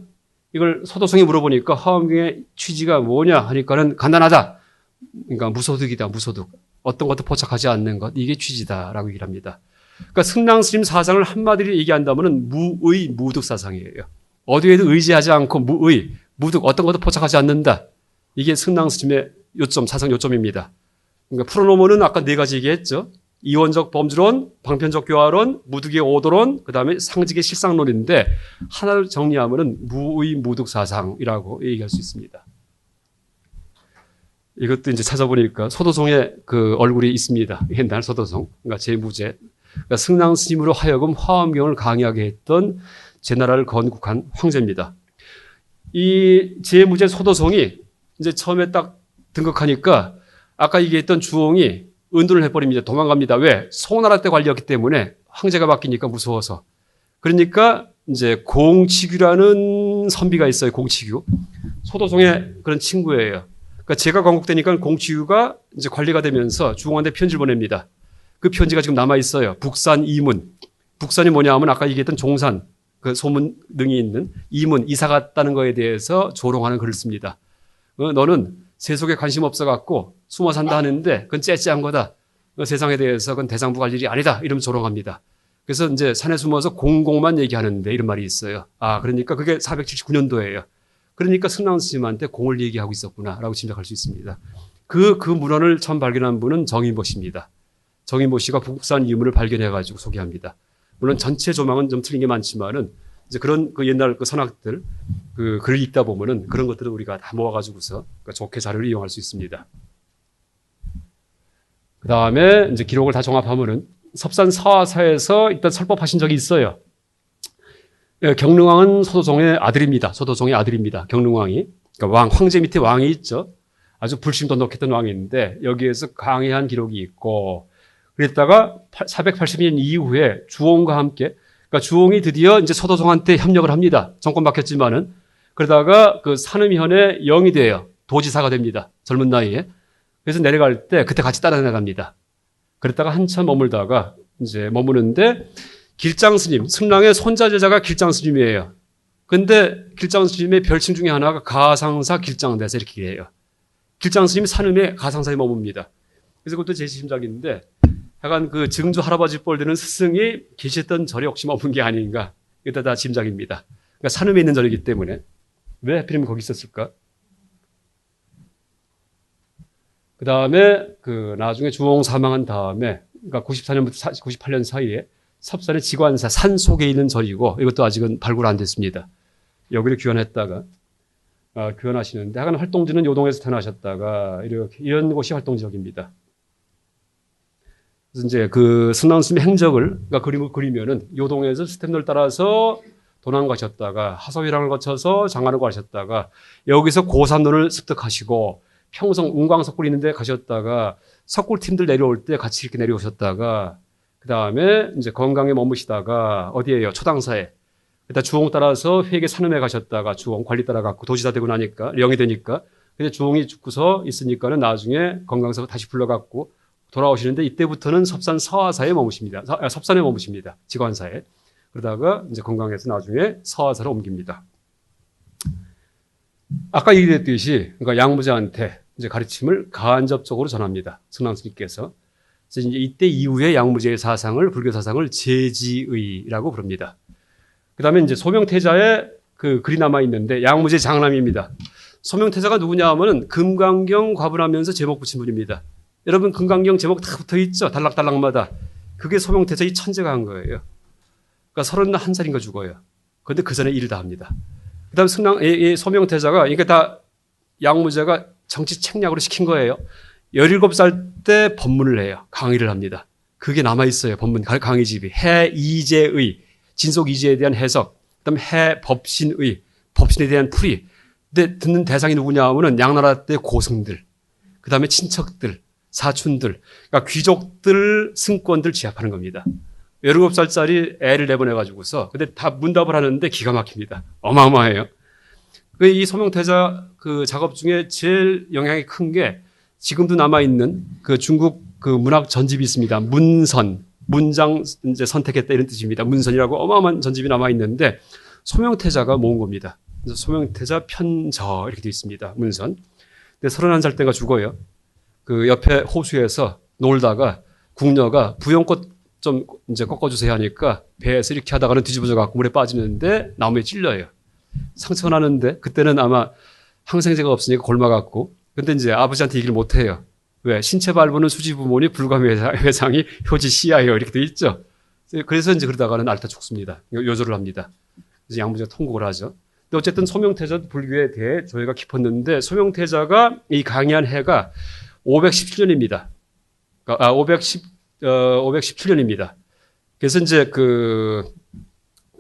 이걸 서도성이 물어보니까 화엄경의 취지가 뭐냐 하니까는 간단하다. 그러니까 무소득이다, 무소득. 어떤 것도 포착하지 않는 것, 이게 취지다라고 얘기를 합니다. 그러니까 승랑스님 사상을 한마디로 얘기한다면은 무의, 무득 사상이에요. 어디에도 의지하지 않고 무의, 무득, 어떤 것도 포착하지 않는다. 이게 승랑스님의 요점, 사상 요점입니다. 그러니까 풀어놓으면은 아까 네 가지 얘기했죠. 이원적 범주론, 방편적 교화론, 무득의 오도론, 그 다음에 상직의 실상론인데 하나를 정리하면은 무의, 무득 사상이라고 얘기할 수 있습니다. 이것도 이제 찾아보니까 서도성에 그 얼굴이 있습니다. 옛날 서도성. 그러니까 제무제. 그러니까 승랑 스님으로 하여금 화엄경을 강의하게 했던 제나라를 건국한 황제입니다. 이 제무제 서도성이 이제 처음에 딱 등극하니까 아까 얘기했던 주홍이 은둔을 해버립니다. 도망갑니다. 왜? 송나라 때 관리였기 때문에 황제가 바뀌니까 무서워서. 그러니까 이제 공치규라는 선비가 있어요. 공치규. 서도성의 그런 친구예요. 그러니까 제가 건국되니까 공치규가 이제 관리가 되면서 주홍한테 편지를 보냅니다. 그 편지가 지금 남아 있어요. 북산 이문. 북산이 뭐냐 하면 아까 얘기했던 종산, 그 소문능이 있는 이문, 이사 갔다는 거에 대해서 조롱하는 글을 씁니다. 너는 세속에 관심 없어갖고 숨어 산다 하는데 그건 째째한 거다. 세상에 대해서 그건 대장부 갈 일이 아니다. 이러면 조롱합니다. 그래서 이제 산에 숨어서 공공만 얘기하는데 이런 말이 있어요. 아, 그러니까 그게 479년도예요. 그러니까 승랑 스님한테 공을 얘기하고 있었구나라고 짐작할 수 있습니다. 그 문헌을 처음 발견한 분은 정인보 씨입니다. 정인보 씨가 북산 유문을 발견해가지고 소개합니다. 물론 전체 조망은 좀 틀린 게 많지만은 이제 그런 그 옛날 그 선학들 그 글을 읽다 보면은 그런 것들을 우리가 다 모아가지고서 좋게 자료를 이용할 수 있습니다. 그 다음에 이제 기록을 다 종합하면은 섭산 서화사에서 일단 설법하신 적이 있어요. 경릉왕은 서도종의 아들입니다. 서도종의 아들입니다. 경릉왕이. 그러니까 황제 밑에 왕이 있죠. 아주 불심돈독했던 왕인데 여기에서 강의한 기록이 있고 그랬다가 480년 이후에 주홍과 함께 그러니까 주홍이 드디어 이제 서도종한테 협력을 합니다. 정권 바뀌었지만은 그러다가 그 산음현의 영이 돼요. 도지사가 됩니다. 젊은 나이에. 그래서 내려갈 때 그때 같이 따라 내려갑니다. 그랬다가 한참 머물다가 이제 머무는데 길장 스님, 승랑의 손자 제자가 길장 스님이에요. 근데 길장 스님의 별칭 중에 하나가 가상사 길장대사 이렇게 해요. 길장 스님이 산음에 가상사에 머뭅니다. 그래서 그것도 제 심작인데 약간 그 증조 할아버지 뻘 되는 스승이 계셨던 절에 혹시 머문 게 아닌가. 이게 다 짐작입니다. 그러니까 산음에 있는 절이기 때문에 왜 하필이면 거기 있었을까? 그 다음에 그 나중에 주홍 사망한 다음에 그러니까 94년부터 98년 사이에 섭산의 지관사 산 속에 있는 절이고 이것도 아직은 발굴 안 됐습니다. 여기를 귀환했다가 귀환하시는데 하여간 활동지는 요동에서 태어나셨다가 이렇게 이런 곳이 활동지역입니다. 그래서 이제 그 승랑 스님의 행적을 그러니까 그림을 그리면은 요동에서 스텝널 따라서 도난 가셨다가 하소위랑을 거쳐서 장안을 가셨다가 여기서 고산론을 습득하시고 평성 운광석굴 있는데 가셨다가 석굴 팀들 내려올 때 같이 이렇게 내려오셨다가 그 다음에 이제 건강에 머무시다가 어디에요? 초당사에. 그다음 주홍 따라서 회계 산음에 가셨다가 주홍 관리 따라가고 도지사 되고 나니까 영이 되니까 근데 주홍이 죽고서 있으니까는 나중에 건강석 다시 불러갖고 돌아오시는데 이때부터는 섭산 서화사에 머무십니다. 섭산에 머무십니다. 지관사에. 그러다가 이제 건강에서 나중에 서화사로 옮깁니다. 아까 얘기했듯이 그러니까 양무제한테 이제 가르침을 간접적으로 전합니다. 승랑 스님께서. 그래서 이제 이때 이후에 양무제의 사상을 불교 사상을 제지의라고 부릅니다. 그다음에 이제 소명태자의 그 글이 남아 있는데 양무제 장남입니다. 소명태자가 누구냐 하면은 금강경 과분하면서 제목 붙인 분입니다. 여러분 금강경 제목 다 붙어 있죠. 단락단락마다. 그게 소명태자 이 천재가 한 거예요. 그러니까 31살인가 죽어요. 그런데 그 전에 일을 다 합니다. 그다음 소명태자가 그러니까 다 양무제가 정치 책략으로 시킨 거예요. 17살 때 법문을 해요. 강의를 합니다. 그게 남아있어요. 법문 강의집이. 해이제의, 진속이제에 대한 해석, 그다음에 해법신의, 법신에 대한 풀이. 근데 듣는 대상이 누구냐 하면은 양나라 때 고승들. 그 다음에 친척들, 사촌들, 그러니까 귀족들 승권들 취합하는 겁니다. 17살짜리 애를 내보내가지고서 근데 다 문답을 하는데 기가 막힙니다. 어마어마해요. 이 소명태자 그 작업 중에 제일 영향이 큰 게 지금도 남아있는 그 중국 그 문학 전집이 있습니다. 문선, 문장 이제 선택했다 이런 뜻입니다. 문선이라고 어마어마한 전집이 남아있는데 소명태자가 모은 겁니다. 그래서 소명태자 편저 이렇게 되어 있습니다. 문선. 근데 31살 때가 죽어요. 그 옆에 호수에서 놀다가 궁녀가 부용꽃 좀 이제 꺾어주세요 하니까 배에서 이렇게 하다가는 뒤집어져 갖고 물에 빠지는데 나무에 찔려요. 상처가 나는데 그때는 아마 항생제가 없으니까 골마갖고 근데 이제 아버지한테 얘기를 못 해요. 왜? 신체 발부는 수지 부모니 불감 회상이 효지 시야예요. 이렇게 돼 있죠. 그래서 이제 그러다가는 앓다 죽습니다. 요절을 합니다. 그래서 양무제가 통곡을 하죠. 근데 어쨌든 소명태자 불교에 대해 조예가 깊었는데 소명태자가 이 강의한 해가 517년입니다. 517년입니다. 그래서 이제 그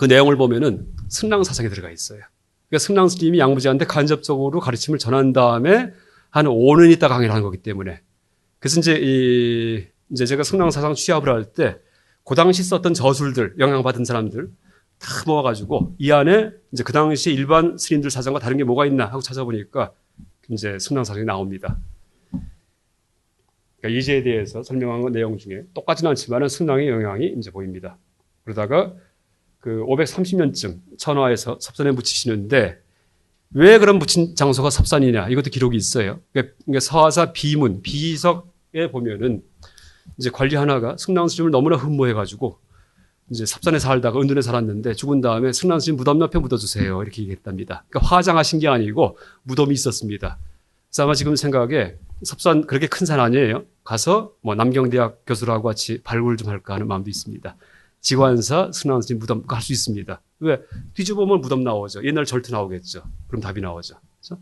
내용을 보면은 승랑사상에 들어가 있어요. 그러니까 승랑 스님이 양무제한테 간접적으로 가르침을 전한 다음에 한 5년 있다 강의를 하는 거기 때문에. 그래서 이제 제가 승랑사상 취합을 할 때 그 당시 썼던 저술들, 영향받은 사람들 다 모아가지고 이 안에 이제 그 당시 일반 스님들 사상과 다른 게 뭐가 있나 하고 찾아보니까 이제 승랑사상이 나옵니다. 그러니까 이제에 대해서 설명한 내용 중에 똑같지는 않지만은 승랑의 영향이 이제 보입니다. 그러다가 그 530년쯤 천화에서 섭산에 묻히시는데 왜 그런 묻힌 장소가 섭산이냐 이것도 기록이 있어요. 그러니까 서하사 비문 비석에 보면은 이제 관리 하나가 승랑 스님을 너무나 흠모해가지고 이제 섭산에 살다가 은둔에 살았는데 죽은 다음에 승랑 스님 무덤 옆에 묻어주세요 이렇게 얘기했답니다. 그러니까 화장하신 게 아니고 무덤이 있었습니다. 그래서 아마 지금 생각에 섭산 그렇게 큰 산 아니에요. 가서 뭐 남경대학 교수라고 같이 발굴 좀 할까 하는 마음도 있습니다. 지관사 승랑 스님 무덤 갈 수 있습니다. 왜? 뒤져보면 무덤 나오죠. 옛날 절트 나오겠죠. 그럼 답이 나오죠. 그렇죠?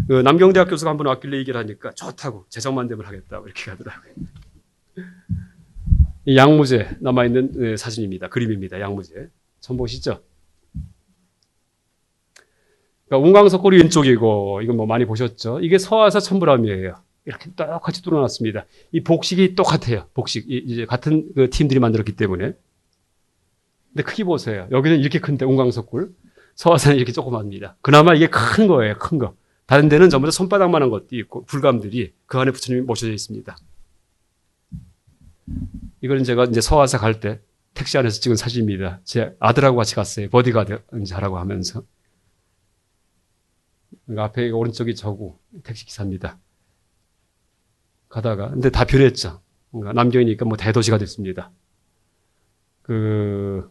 그 남경대학 교수가 한번 왔길래 얘기를 하니까 좋다고 재정만 되면 하겠다고 이렇게 하더라고요. 이 양무제 남아있는 사진입니다. 그림입니다. 양무제. 처음 보시죠? 그러니까 운강석골이 왼쪽이고 이건 뭐 많이 보셨죠? 이게 서하사 천불암이에요. 이렇게 똑같이 뚫어놨습니다. 이 복식이 똑같아요. 복식. 이제 같은 그 팀들이 만들었기 때문에. 근데 크기 보세요. 여기는 이렇게 큰데 운강석굴. 서하산은 이렇게 조그맣습니다. 그나마 이게 큰 거예요. 큰 거. 다른 데는 전부 다 손바닥만한 것도 있고 불감들이 그 안에 부처님이 모셔져 있습니다. 이거는 제가 이제 서하사 갈 때 택시 안에서 찍은 사진입니다. 제 아들하고 같이 갔어요. 버디가드 이제 하라고 하면서. 그러니까 앞에 오른쪽이 저고 택시 기사입니다. 가다가 근데 다 변했죠. 그러니까 남경이니까 뭐 대도시가 됐습니다. 그러니까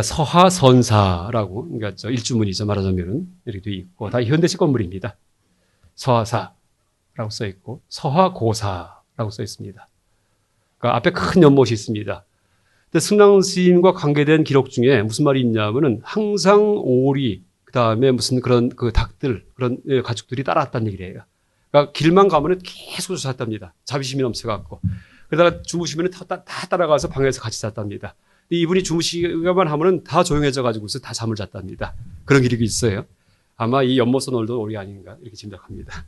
서하선사라고 그러니까 저 일주문이죠. 말하자면은 이렇게 돼 있고 다 현대식 건물입니다. 서하사라고 써 있고 서하고사라고 써 있습니다. 그러니까 앞에 큰 연못이 있습니다. 근데 승랑스님과 관계된 기록 중에 무슨 말이 있냐면은 항상 오리 그다음에 무슨 그런 그 닭들 그런 가축들이 따라왔다는 얘기를 해요. 그러니까 길만 가면은 계속 쫓아왔답니다. 자비심이 넘쳐갖고. 그러다가 주무시면 다 따라가서 방에서 같이 잤답니다. 이분이 주무시기만 하면은 다 조용해져가지고서 다 잠을 잤답니다. 그런 기록이 있어요. 아마 이 연못서 놀던 오리 아닌가 이렇게 짐작합니다.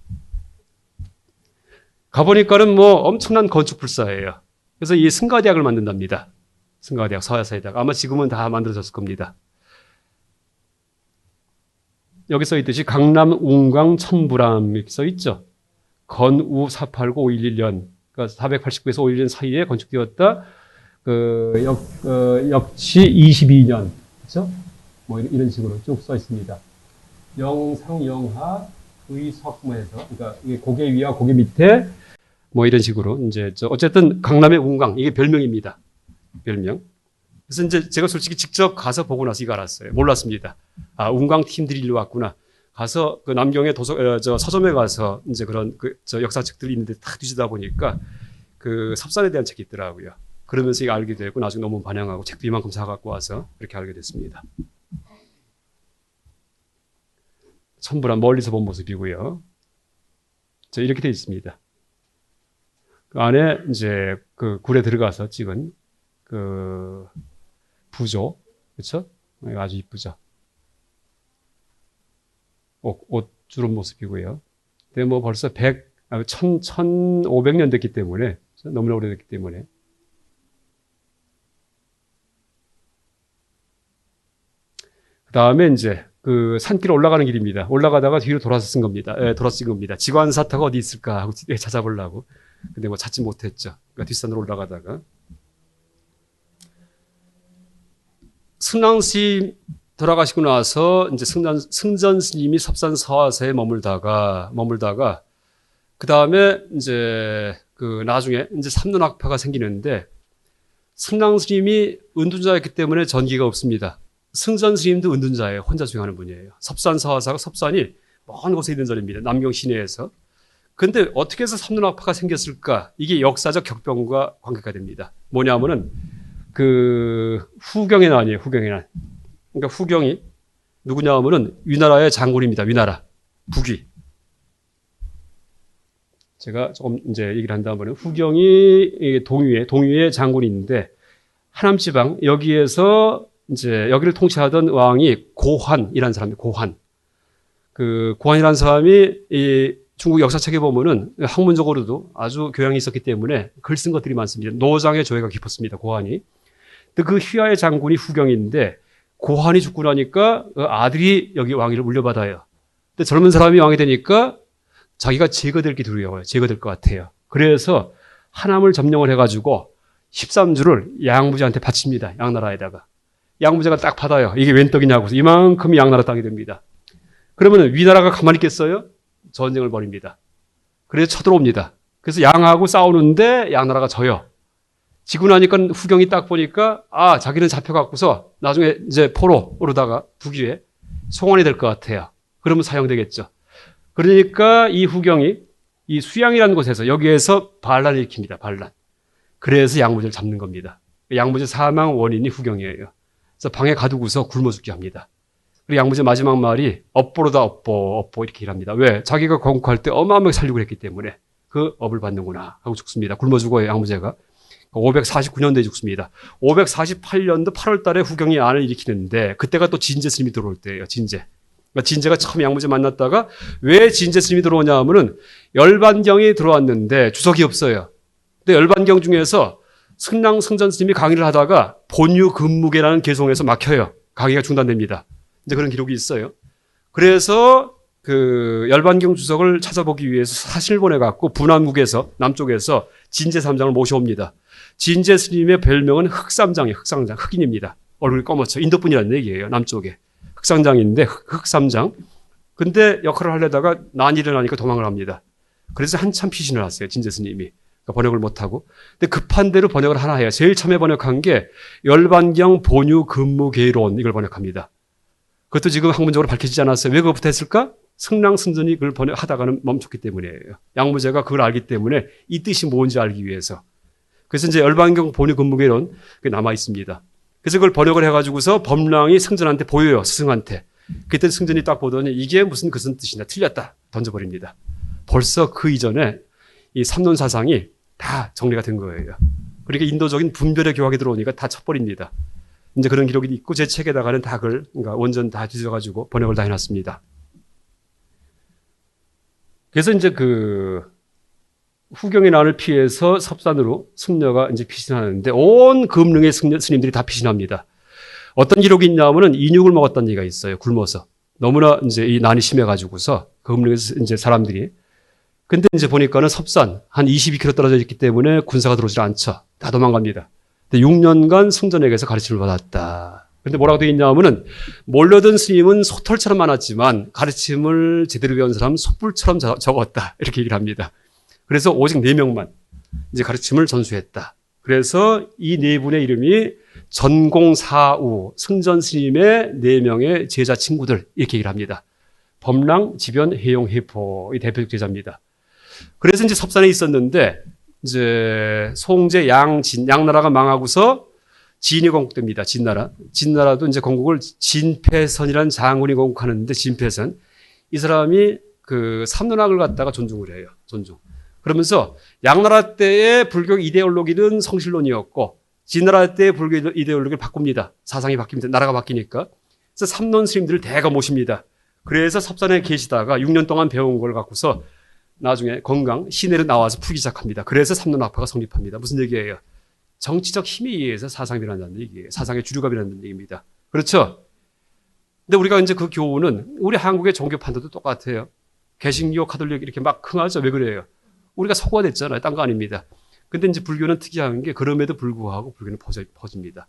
가보니까는 뭐 엄청난 건축 불사예요. 그래서 이 승가대학을 만든답니다. 승가대학 서하사에다가 아마 지금은 다 만들어졌을 겁니다. 여기 써 있듯이 강남 운강 천불암 이렇게 써 있죠. 건우 489 511년 그러니까 489에서 511년 사이에 건축되었다. 역시 22년 그렇죠? 뭐 이런 식으로 쭉 써 있습니다. 영상 영하 의석무에서 그러니까 이게 고개 위와 고개 밑에 뭐 이런 식으로 이제 어쨌든 강남의 운강 이게 별명입니다. 별명. 그래서 이제 제가 솔직히 직접 가서 보고 나서 이거 알았어요. 몰랐습니다. 아, 운강 팀들이 일로 왔구나. 가서 그 남경의 서점에 가서 이제 그런 역사책들이 있는데 다 뒤지다 보니까 그 섭산에 대한 책이 있더라고요. 그러면서 이거 알게 되고 나중에 너무 반영하고 책도 이만큼 사갖고 와서 이렇게 알게 됐습니다. 천불암 멀리서 본 모습이고요. 이렇게 되어 있습니다. 그 안에 이제 그 굴에 들어가서 찍은 그 부조, 그렇죠? 아주 이쁘죠. 옷 주름 모습이고요. 근데 뭐 벌써 1500년 됐기 때문에, 너무나 오래됐기 때문에. 그 다음에 이제 그 산길 올라가는 길입니다. 올라가다가 뒤로 돌아서 쓴 겁니다. 돌아서 쓴 겁니다. 지관사타가 어디 있을까 하고 찾아보려고. 근데 뭐 찾지 못했죠. 그러니까 뒷산으로 올라가다가. 승랑 스님 돌아가시고 나서 이제 승전 스님이 섭산 서화사에 머물다가 그 다음에 이제 그 나중에 이제 삼론학파가 생기는데, 승랑 스님이 은둔자였기 때문에 전기가 없습니다. 승전 스님도 은둔자예요. 혼자 수행하는 분이에요. 섭산 서화사가 섭산이 먼 곳에 있는 절입니다. 남경 시내에서. 근데 어떻게 해서 삼론학파가 생겼을까? 이게 역사적 격변과 관계가 됩니다. 뭐냐면은 그 후경의 난이에요. 후경의 난. 그러니까 후경이 누구냐 하면은 위나라의 장군입니다. 위나라. 북위. 제가 조금 이제 얘기를 한다면 후경이 동위의 장군이 있는데, 하남 지방 여기에서 이제 여기를 통치하던 왕이 고환이라는 사람이에요. 고환. 그 고환이라는 사람이 이 중국 역사책에 보면은 학문적으로도 아주 교양이 있었기 때문에 글 쓴 것들이 많습니다. 노장의 조예가 깊었습니다. 고환이. 근데 그 휘하의 장군이 후경인데, 고환이 죽고 나니까 아들이 여기 왕위를 물려받아요. 근데 젊은 사람이 왕이 되니까 자기가 제거될 게 두려워요. 제거될 것 같아요. 그래서 하남을 점령을 해가지고 13주를 양무제한테 바칩니다. 양나라에다가. 양무제가 딱 받아요. 이게 웬 떡이냐고 해서 이만큼이 양나라 땅이 됩니다. 그러면 위나라가 가만히 있겠어요? 전쟁을 벌입니다. 그래서 쳐들어옵니다. 그래서 양하고 싸우는데 양나라가 져요. 지고 나니까 후경이 딱 보니까 자기는 잡혀갖고서 나중에 이제 포로 오르다가 북위에 송환이 될 것 같아요. 그러면 사형되겠죠. 그러니까 이 후경이 이 수양이라는 곳에서 여기에서 반란을 일으킵니다. 반란. 그래서 양무제를 잡는 겁니다. 양무제 사망 원인이 후경이에요. 그래서 방에 가두고서 굶어 죽게 합니다. 그리고 양무제 마지막 말이 업보로다 업보 이렇게 일합니다. 왜? 자기가 건국할 때 어마어마하게 살려고 했기 때문에 그 업을 받는구나 하고 죽습니다. 굶어 죽어요. 양무제가. 549년도에 죽습니다. 548년도 8월 달에 후경이 안을 일으키는데, 그때가 또 진제 스님이 들어올 때예요. 진제. 그러니까 진제가 처음 양무제 만났다가, 왜 진제 스님이 들어오냐 하면은 열반경이 들어왔는데 주석이 없어요. 근데 열반경 중에서 승랑 승전 스님이 강의를 하다가 본유 금무계라는 개송에서 막혀요. 강의가 중단됩니다. 이제 그런 기록이 있어요. 그래서 그 열반경 주석을 찾아보기 위해서 사신을 보내갖고 분안국에서 남쪽에서 진제 삼장을 모셔옵니다. 진제 스님의 별명은 흑삼장이에요. 흑삼장. 흑인입니다. 얼굴이 검었죠. 인도분이라는 얘기예요. 남쪽에. 흑삼장인데 흑삼장. 근데 역할을 하려다가 난이 일어나니까 도망을 합니다. 그래서 한참 피신을 하세요. 진제 스님이. 그러니까 번역을 못하고. 근데 급한 대로 번역을 하나 해요. 제일 처음에 번역한 게 열반경 본유 근무계론, 이걸 번역합니다. 그것도 지금 학문적으로 밝혀지지 않았어요. 왜 그것부터 했을까? 승랑 승전이 그걸 번역하다가는 멈췄기 때문이에요. 양무제가 그걸 알기 때문에 이 뜻이 뭔지 알기 위해서. 그래서 이제 열반경 본유 근무계론, 그게 남아 있습니다. 그래서 그걸 번역을 해가지고서 범랑이 승전한테 보여요. 스승한테. 그때 승전이 딱 보더니 이게 무슨 뜻이냐, 틀렸다 던져버립니다. 벌써 그 이전에 이 삼론 사상이 다 정리가 된 거예요. 그러니까 인도적인 분별의 교학이 들어오니까 다 쳐버립니다. 이제 그런 기록이 있고, 제 책에다가는 다 그러니까 원전 다 뒤져가지고 번역을 다 해놨습니다. 그래서 이제 그 후경의 난을 피해서 섭산으로 승려가 이제 피신하는데, 온 금릉의 스님들이 다 피신합니다. 어떤 기록이 있냐면은 인육을 먹었다는 얘기가 있어요. 굶어서. 너무나 이제 이 난이 심해가지고서 금릉에서 이제 사람들이. 근데 이제 보니까는 섭산 한 22km 떨어져 있기 때문에 군사가 들어오질 않죠. 다 도망갑니다. 근데 6년간 승전에게서 가르침을 받았다. 근데 뭐라고 되어 있냐면은 몰려든 스님은 소털처럼 많았지만 가르침을 제대로 배운 사람은 솥불처럼 적었다. 이렇게 얘기를 합니다. 그래서 오직 4명만 이제 가르침을 전수했다. 그래서 이 네 분의 이름이 전공사우, 승전 스님의 4명의 제자 친구들, 이렇게 얘기를 합니다. 범랑, 지변, 해용, 해포, 이 대표적 제자입니다. 그래서 이제 섭산에 있었는데, 이제 송제, 양나라가 망하고서 진이 건국됩니다. 진나라. 진나라도 이제 건국을 진패선이라는 장군이 건국하는데, 진패선. 이 사람이 그 삼론학을 갖다가 존중을 해요. 존중. 그러면서 양나라 때의 불교 이데올로기는 성실론이었고, 진나라 때의 불교 이데올로기를 바꿉니다. 사상이 바뀝니다. 나라가 바뀌니까. 그래서 삼론 스님들을 대거 모십니다. 그래서 섭산에 계시다가 6년 동안 배운 걸 갖고서 나중에 건강, 시내로 나와서 풀기 시작합니다. 그래서 삼론학파가 성립합니다. 무슨 얘기예요? 정치적 힘에 의해서 사상이 변한다는 얘기예요. 사상의 주류가 변한다는 얘기입니다. 그렇죠? 근데 우리가 이제 그 교훈은 우리 한국의 종교 판도도 똑같아요. 개신교, 가톨릭 이렇게 막 흥하죠. 왜 그래요? 우리가 서구화됐잖아요. 딴 거 아닙니다. 근데 이제 불교는 특이한 게 그럼에도 불구하고 불교는 퍼집니다.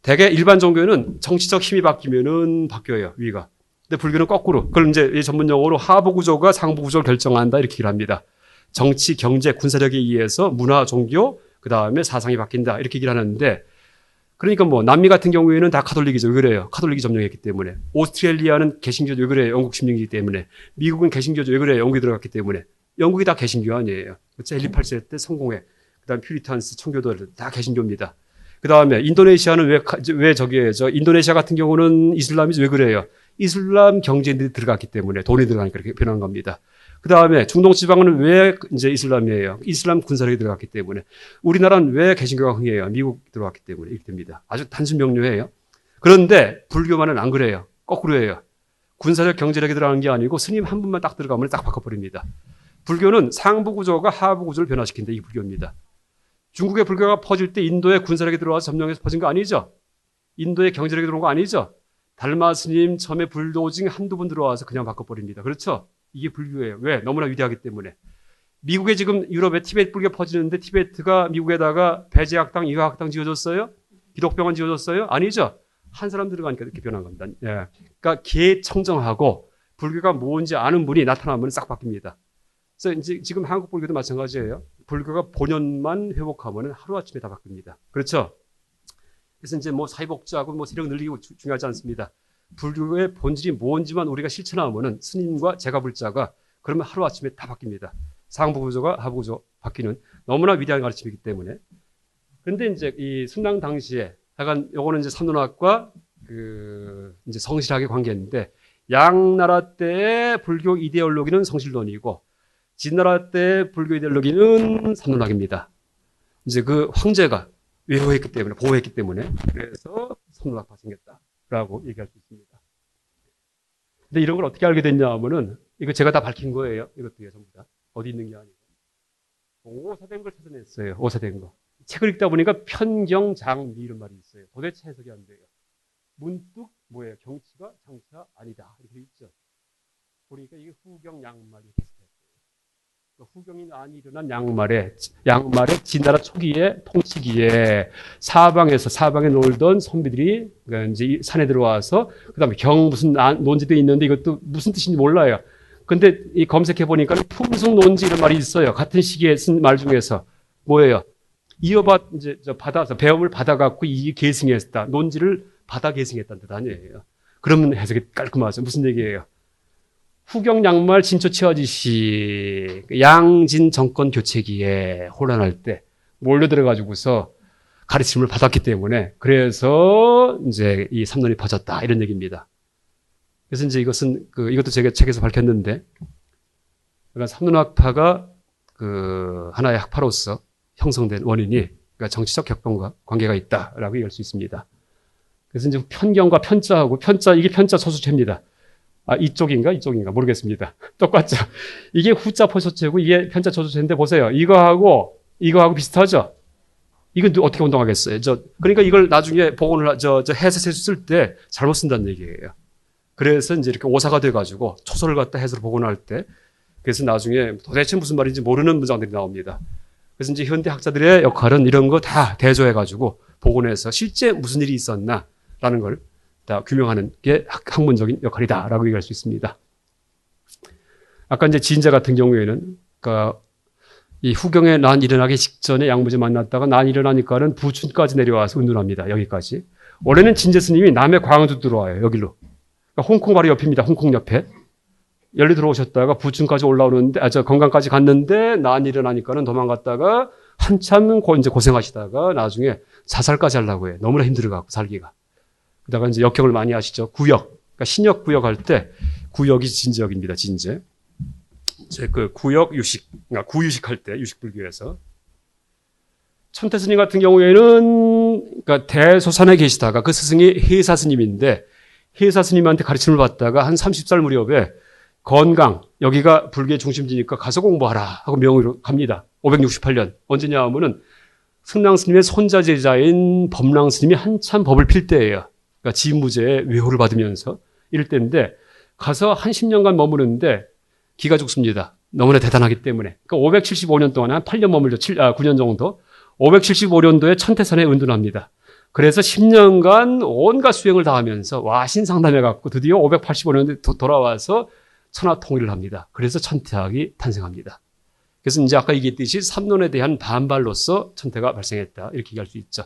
대개 일반 종교는 정치적 힘이 바뀌면은 바뀌어요. 위가. 근데 불교는 거꾸로. 그걸 이제 이 전문 용어로 하부 구조가 상부 구조를 결정한다 이렇게 얘기를 합니다. 정치, 경제, 군사력에 의해서 문화, 종교, 그 다음에 사상이 바뀐다 이렇게 얘기를 하는데 그러니까 뭐 남미 같은 경우에는 다 카톨릭이죠. 왜 그래요? 카톨릭이 점령했기 때문에. 오스트레일리아는 개신교죠. 왜 그래요? 영국 식민지이기 때문에. 미국은 개신교죠. 왜 그래요? 영국이 들어갔기 때문에. 영국이 다 개신교 아니에요. 헨리 8세 때 성공회. 그다음 퓨리탄스 청교도들 다 개신교입니다. 그다음에 인도네시아는 왜 저기에 인도네시아 같은 경우는 이슬람이죠. 왜 그래요? 이슬람 경제인들이 들어갔기 때문에 돈이 들어가니까 그렇게 변한 겁니다. 그다음에 중동 지방은 왜 이제 이슬람이에요? 이슬람 군사력이 들어갔기 때문에. 우리나라는 왜 개신교가 흥해요? 미국 들어갔기 때문에 이렇게 됩니다. 아주 단순 명료해요. 그런데 불교만은 안 그래요. 거꾸로 해요. 군사력 경제력이 들어가는 게 아니고 스님 한 분만 딱 들어가면 딱 바꿔버립니다. 불교는 상부 구조가 하부 구조를 변화시킨다. 이게 불교입니다. 중국의 불교가 퍼질 때 인도에 군사력이 들어와서 점령해서 퍼진 거 아니죠? 인도에 경제력이 들어온 거 아니죠? 달마 스님 처음에 불도징 한두 분 들어와서 그냥 바꿔버립니다. 그렇죠? 이게 불교예요. 왜? 너무나 위대하기 때문에. 미국에 지금 유럽에 티베트 불교 퍼지는데 티베트가 미국에다가 배제학당, 이화학당 지어줬어요? 기독병원 지어줬어요? 아니죠? 한 사람 들어가니까 이렇게 변한 겁니다. 예. 그러니까 기회청정하고 불교가 뭔지 아는 분이 나타나면 싹 바뀝니다. 그래서 이제 지금 한국 불교도 마찬가지예요. 불교가 본연만 회복하면 하루아침에 다 바뀝니다. 그렇죠? 그래서 이제 뭐 사회복지하고 뭐 세력 늘리고 중요하지 않습니다. 불교의 본질이 뭔지만 우리가 실천하면은 스님과 제가불자가 그러면 하루아침에 다 바뀝니다. 상부 구조가 하부 구조 바뀌는 너무나 위대한 가르침이기 때문에. 그런데 이제 이 순당 당시에 약간 요거는 이제 삼론학과 이제 성실하게 관계했는데 양 나라 때의 불교 이데올로기는 성실론이고 진나라 때 불교 이데올로기는 삼론학입니다. 이제 그 황제가 외호했기 때문에 보호했기 때문에 그래서 삼론학파가 생겼다라고 얘기할 수 있습니다. 근데 이런 걸 어떻게 알게 됐냐 하면은 이거 제가 다 밝힌 거예요. 이것도 전부 다 어디 있는 게 아니고 오사된 걸 찾아냈어요. 오사된 거. 책을 읽다 보니까 편경장미 이런 말이 있어요. 도대체 해석이 안 돼요. 문득 뭐예요? 경치가 장치가 아니다 이렇게 있죠. 보니까 이게 후경양말이 비슷해요. 후경이 안이 일어난 양말에 진나라 초기에 통치기에 사방에 놀던 선비들이 이제 산에 들어와서 그다음에 경 무슨 논지도 있는데 이것도 무슨 뜻인지 몰라요. 근데 이 검색해 보니까 풍속 논지 이런 말이 있어요. 같은 시기에 쓴 말 중에서 뭐예요? 이어받 이제 배움을 받아갖고 이 계승했다. 논지를 받아 계승했다는 뜻 아니에요. 그러면 해석이 깔끔하죠. 무슨 얘기예요? 후경 양말 진초 치어지시 양진 정권 교체기에 혼란할 때 몰려 들어가지고서 가르침을 받았기 때문에 그래서 이제 이 삼론이 퍼졌다 이런 얘기입니다. 그래서 이제 이것은 이것도 제가 책에서 밝혔는데 그러니까 삼론학파가 하나의 학파로서 형성된 원인이 그러니까 정치적 격변과 관계가 있다라고 얘기할 수 있습니다. 그래서 이제 편경과 편자하고 이게 편자 소수체입니다. 이쪽인가 모르겠습니다. 똑같죠. 이게 후자 포소체고 이게 편자 소수체인데 보세요. 이거하고 비슷하죠. 이건 어떻게 운동하겠어요? 그러니까 이걸 나중에 복원을 해서 쓸 때 잘못 쓴다는 얘기예요. 그래서 이제 이렇게 오사가 돼가지고 초소를 갖다 해서 복원할 때 그래서 나중에 도대체 무슨 말인지 모르는 문장들이 나옵니다. 그래서 이제 현대 학자들의 역할은 이런 거 다 대조해가지고 복원해서 실제 무슨 일이 있었나라는 걸 다 규명하는 게 학문적인 역할이다라고 얘기할 수 있습니다. 아까 이제 진자 같은 경우에는 이 후경의 난 일어나기 직전에 양무지 만났다가 난 일어나니까는 부춘까지 내려와서 운동합니다. 여기까지. 원래는 진제 스님이 남해 광주 들어와요. 여기로. 그러니까 홍콩 바로 옆입니다. 홍콩 옆에. 열리 들어오셨다가 부춘까지 올라오는데, 건강까지 갔는데 난 일어나니까는 도망갔다가 한참 이제 고생하시다가 나중에 자살까지 하려고 해요. 너무나 힘들어갖고 살기가. 그다가 이제 역경을 많이 하시죠. 구역. 그러니까 신역 구역 할 때 구역이 진제역입니다. 진제. 구역 유식. 그러니까 구유식 할 때 유식불교에서. 천태 스님 같은 경우에는 그러니까 대소산에 계시다가 그 스승이 해사 스님인데 해사 스님한테 가르침을 받다가 한 30살 무렵에 건강, 여기가 불교의 중심지니까 가서 공부하라 하고 명의로 갑니다. 568년. 언제냐 하면은 승랑 스님의 손자 제자인 법랑 스님이 한참 법을 필 때예요. 그러니까 지무제의 외호를 받으면서 이럴 때인데 가서 한 10년간 머무르는데 기가 죽습니다. 너무나 대단하기 때문에. 그러니까 575년 동안 한 8년 머물죠. 9년 정도. 575년도에 천태산에 은둔합니다. 그래서 10년간 온갖 수행을 다 하면서 와신상담해갖고 드디어 585년도에 돌아와서 천하통일을 합니다. 그래서 천태학이 탄생합니다. 그래서 이제 아까 얘기했듯이 삼론에 대한 반발로서 천태가 발생했다. 이렇게 얘기할 수 있죠.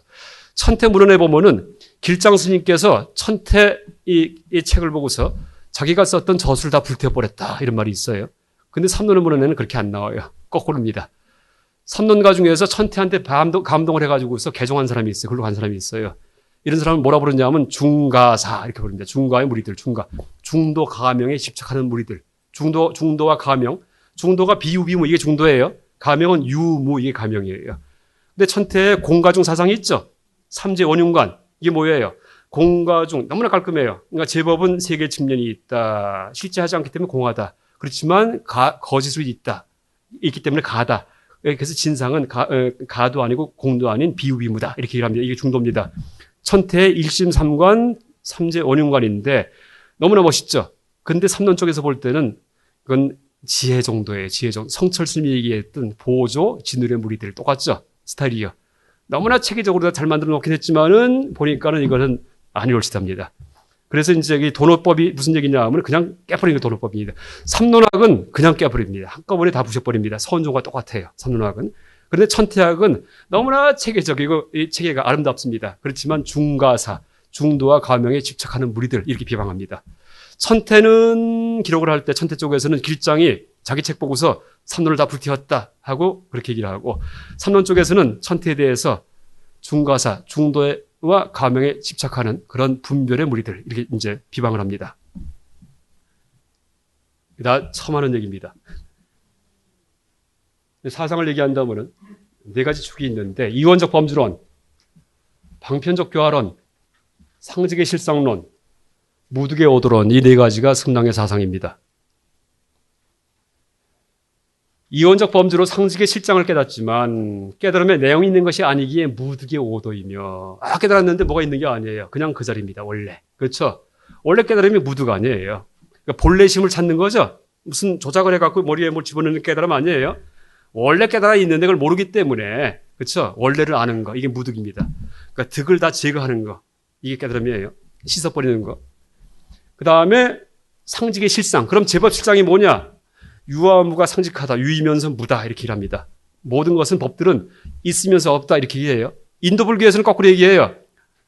천태문헌에 보면은 길장 스님께서 천태 이 책을 보고서 자기가 썼던 저술을 다 불태워버렸다. 이런 말이 있어요. 근데 삼론의 문헌에는 그렇게 안 나와요. 거꾸로입니다. 삼론가 중에서 천태한테 감동을 해가지고서 개종한 사람이 있어요. 글로 간 사람이 있어요. 이런 사람은 뭐라 부르냐면 중가사 이렇게 부릅니다. 중가의 무리들, 중도 가명에 집착하는 무리들. 중도와 가명. 중도가 비유비무 이게 중도예요. 가명은 유무 이게 가명이에요. 근데 천태에 공가중 사상이 있죠. 삼재 원윤관 이게 뭐예요? 공가중 너무나 깔끔해요. 그러니까 제법은 세 개의 측면이 있다. 실제 하지 않기 때문에 공하다. 그렇지만 거짓이 있기 때문에 가다. 그래서 진상은 가도 아니고 공도 아닌 비유비무다. 이렇게 얘기를 합니다. 이게 중도입니다. 천태의 일심삼관, 삼재 원윤관인데 너무나 멋있죠. 근데 삼론 쪽에서 볼 때는 그건 지혜 정도예요. 지혜 정도. 성철 스님이 얘기했던 보조, 진울의 무리들 똑같죠. 스타일이요. 너무나 체계적으로 잘 만들어 놓긴 했지만은 보니까는 이거는 아니올시답니다. 그래서 이제 이 도노법이 무슨 얘기냐 하면 그냥 깨버리는 게 도노법입니다. 삼론학은 그냥 깨버립니다. 한꺼번에 다 부셔버립니다. 서원종과 똑같아요. 삼론학은. 그런데 천태학은 너무나 체계적이고 이 체계가 아름답습니다. 그렇지만 중가사, 중도와 가명에 집착하는 무리들 이렇게 비방합니다. 천태는 기록을 할 때 천태 쪽에서는 길장이 자기 책 보고서 삼론을 다 불태웠다 하고 그렇게 얘기를 하고 삼론 쪽에서는 천태에 대해서 중가사, 중도와 가명에 집착하는 그런 분별의 무리들 이렇게 이제 비방을 합니다. 나 처음 하는 얘기입니다. 사상을 얘기한다면은 네 가지 축이 있는데 이원적 범주론, 방편적 교화론, 상직의 실상론, 무득의 오도론 이 네 가지가 승랑의 사상입니다. 이원적 범주로 상직의 실장을 깨닫지만 깨달음에 내용이 있는 것이 아니기에 무득의 오도이며 깨달았는데 뭐가 있는 게 아니에요. 그냥 그 자리입니다. 원래. 그렇죠? 원래 깨달음이 무득 아니에요. 그러니까 본래심을 찾는 거죠. 무슨 조작을 해갖고 머리에 뭘 집어넣는 깨달음 아니에요. 원래 깨달아 있는데 그걸 모르기 때문에 그렇죠? 원래를 아는 거 이게 무득입니다. 그러니까 득을 다 제거하는 거 이게 깨달음이에요. 씻어버리는 거. 그 다음에 상직의 실상. 그럼 제법 실상이 뭐냐? 유와 무가 상직하다. 유이면서 무다. 이렇게 얘기합니다. 모든 것은 법들은 있으면서 없다. 이렇게 얘기해요. 인도 불교에서는 거꾸로 얘기해요.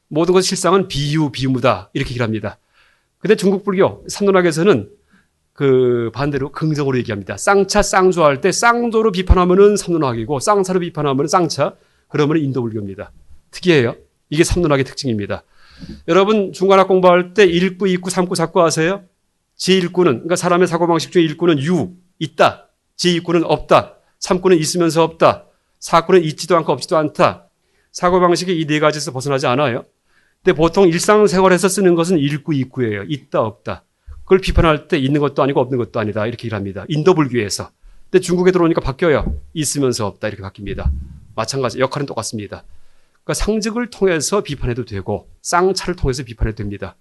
모든 것의 실상은 비유무다. 이렇게 얘기합니다. 근데 중국 불교 삼론학에서는 그 반대로 긍정으로 얘기합니다. 쌍차, 쌍조할 때 쌍조로 비판하면은 삼론학이고 쌍차로 비판하면은 쌍차. 그러면 인도 불교입니다. 특이해요. 이게 삼론학의 특징입니다. 여러분 중간학 공부할 때 1구, 2구, 3구, 4구 아세요? 제1구는 그러니까 사람의 사고방식 중에 1구는 있다. 제2구는 없다. 3구는 있으면서 없다. 4구는 있지도 않고 없지도 않다. 사고방식이 이 네 가지에서 벗어나지 않아요. 근데 보통 일상생활에서 쓰는 것은 1구, 2구예요. 있다, 없다. 그걸 비판할 때 있는 것도 아니고 없는 것도 아니다. 이렇게 얘기를 합니다. 인도 불교에서. 근데 중국에 들어오니까 바뀌어요. 있으면서 없다. 이렇게 바뀝니다. 마찬가지. 역할은 똑같습니다. 그러니까 상직을 통해서 비판해도 되고 쌍차를 통해서 비판해도 됩니다.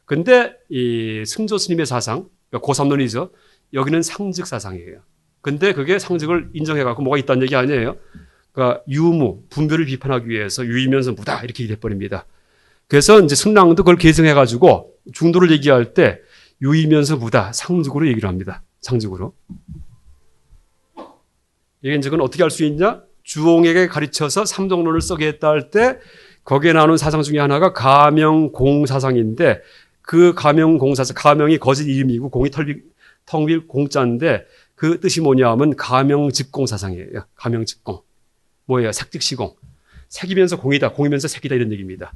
근데 이 승조 스님의 사상, 그러니까 고삼론이죠. 여기는 상직 사상이에요. 근데 그게 상직을 인정해갖고 뭐가 있다는 얘기 아니에요. 그러니까 유무, 분별을 비판하기 위해서 유이면서 무다 이렇게 돼버립니다. 그래서 이제 승랑도 그걸 계승해가지고 중도를 얘기할 때 유이면서 무다 상직으로 얘기를 합니다. 상직으로. 이게 이제 그건 어떻게 할 수 있냐? 주홍에게 가르쳐서 삼종론을 쓰게 했다 할 때 거기에 나오는 사상 중에 하나가 가명공사상인데 그 가명공사상, 가명이 거짓 이름이고 공이 텅빌 공자인데 그 뜻이 뭐냐 하면 가명즉공사상이에요. 가명즉공. 뭐예요? 색즉시공. 색이면서 공이다, 공이면서 색이다 이런 얘기입니다.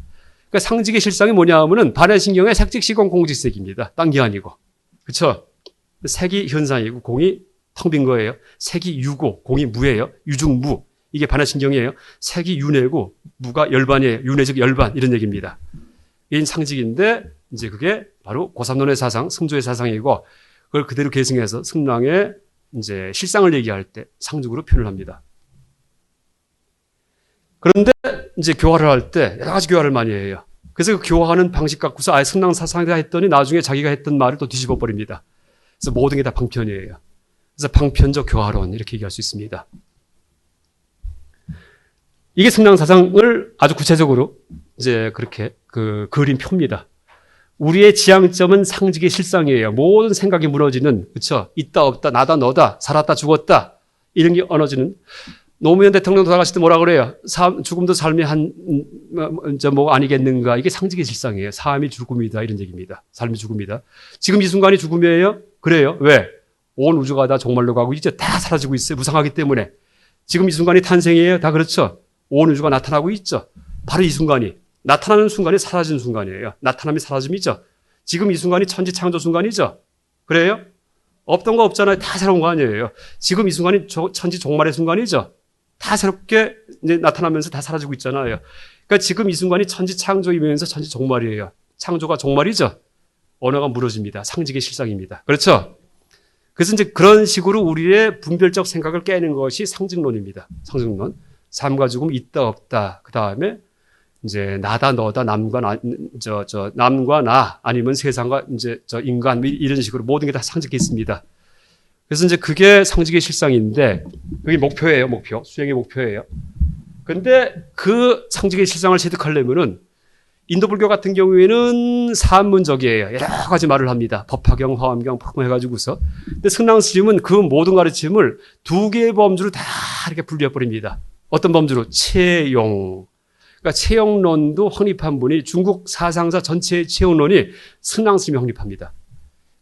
그러니까 상직의 실상이 뭐냐 하면은 반해신경의 색즉시공 공직색입니다. 딴 게 아니고. 그렇죠? 색이 현상이고 공이 텅 빈 거예요. 색이 유고 공이 무예요. 유중무. 이게 반해신경이에요. 색이 윤회고 무가 열반이에요. 윤회 즉 열반 이런 얘기입니다. 이게 상직인데 이제 그게 바로 고삼론의 사상, 승조의 사상이고 그걸 그대로 계승해서 승랑의 이제 실상을 얘기할 때 상징으로 표현을 합니다. 그런데 이제 교화를 할 때 여러 가지 교화를 많이 해요. 그래서 그 교화하는 방식 갖고서 아예 승랑 사상이다 했더니 나중에 자기가 했던 말을 또 뒤집어 버립니다. 그래서 모든 게 다 방편이에요. 그래서 방편적 교화론 이렇게 얘기할 수 있습니다. 이게 승랑 사상을 아주 구체적으로 이제 그렇게 그림표입니다. 우리의 지향점은 상직의 실상이에요. 모든 생각이 무너지는, 그렇죠? 있다 없다, 나다 너다, 살았다 죽었다 이런 게 어너지는. 노무현 대통령 돌아가실 때 뭐라 그래요? 죽음도 삶의 뭐 아니겠는가? 이게 상직의 실상이에요. 삶이 죽음이다 이런 얘기입니다. 삶이 죽음이다. 지금 이 순간이 죽음이에요? 그래요. 왜? 온 우주가 다 종말로 가고 이제 다 사라지고 있어요. 무상하기 때문에. 지금 이 순간이 탄생이에요? 다 그렇죠. 온 우주가 나타나고 있죠. 바로 이 순간이. 나타나는 순간이 사라지는 순간이에요. 나타남이 사라짐이죠. 지금 이 순간이 천지창조 순간이죠. 그래요? 없던 거 없잖아요. 다 새로운 거 아니에요. 지금 이 순간이 천지 종말의 순간이죠. 다 새롭게 이제 나타나면서 다 사라지고 있잖아요. 그러니까 지금 이 순간이 천지 창조이면서 천지 종말이에요. 창조가 종말이죠. 언어가 무너집니다. 상직의 실상입니다. 그렇죠? 그래서 이제 그런 식으로 우리의 분별적 생각을 깨는 것이 상징론입니다. 상징론. 삶과 죽음 있다 없다. 그 다음에 이제 나다 너다 남과 나, 남과 나 아니면 세상과 이제 인간 이런 식으로 모든 게 다 상징이 있습니다. 그래서 이제 그게 상징의 실상인데 그게 목표예요, 목표. 수행의 목표예요. 근데 그 상징의 실상을 체득하려면은 인도 불교 같은 경우에는 산문적이에요. 여러 가지 말을 합니다. 법화경, 화엄경, 해가지고서. 근데 승랑 스님은 그 모든 가르침을 두 개의 범주로 다 이렇게 분리해버립니다. 어떤 범주로? 채용. 그러니까 채용론도 확립한 분이 중국 사상사 전체의 채용론이 승랑 스님이 확립합니다.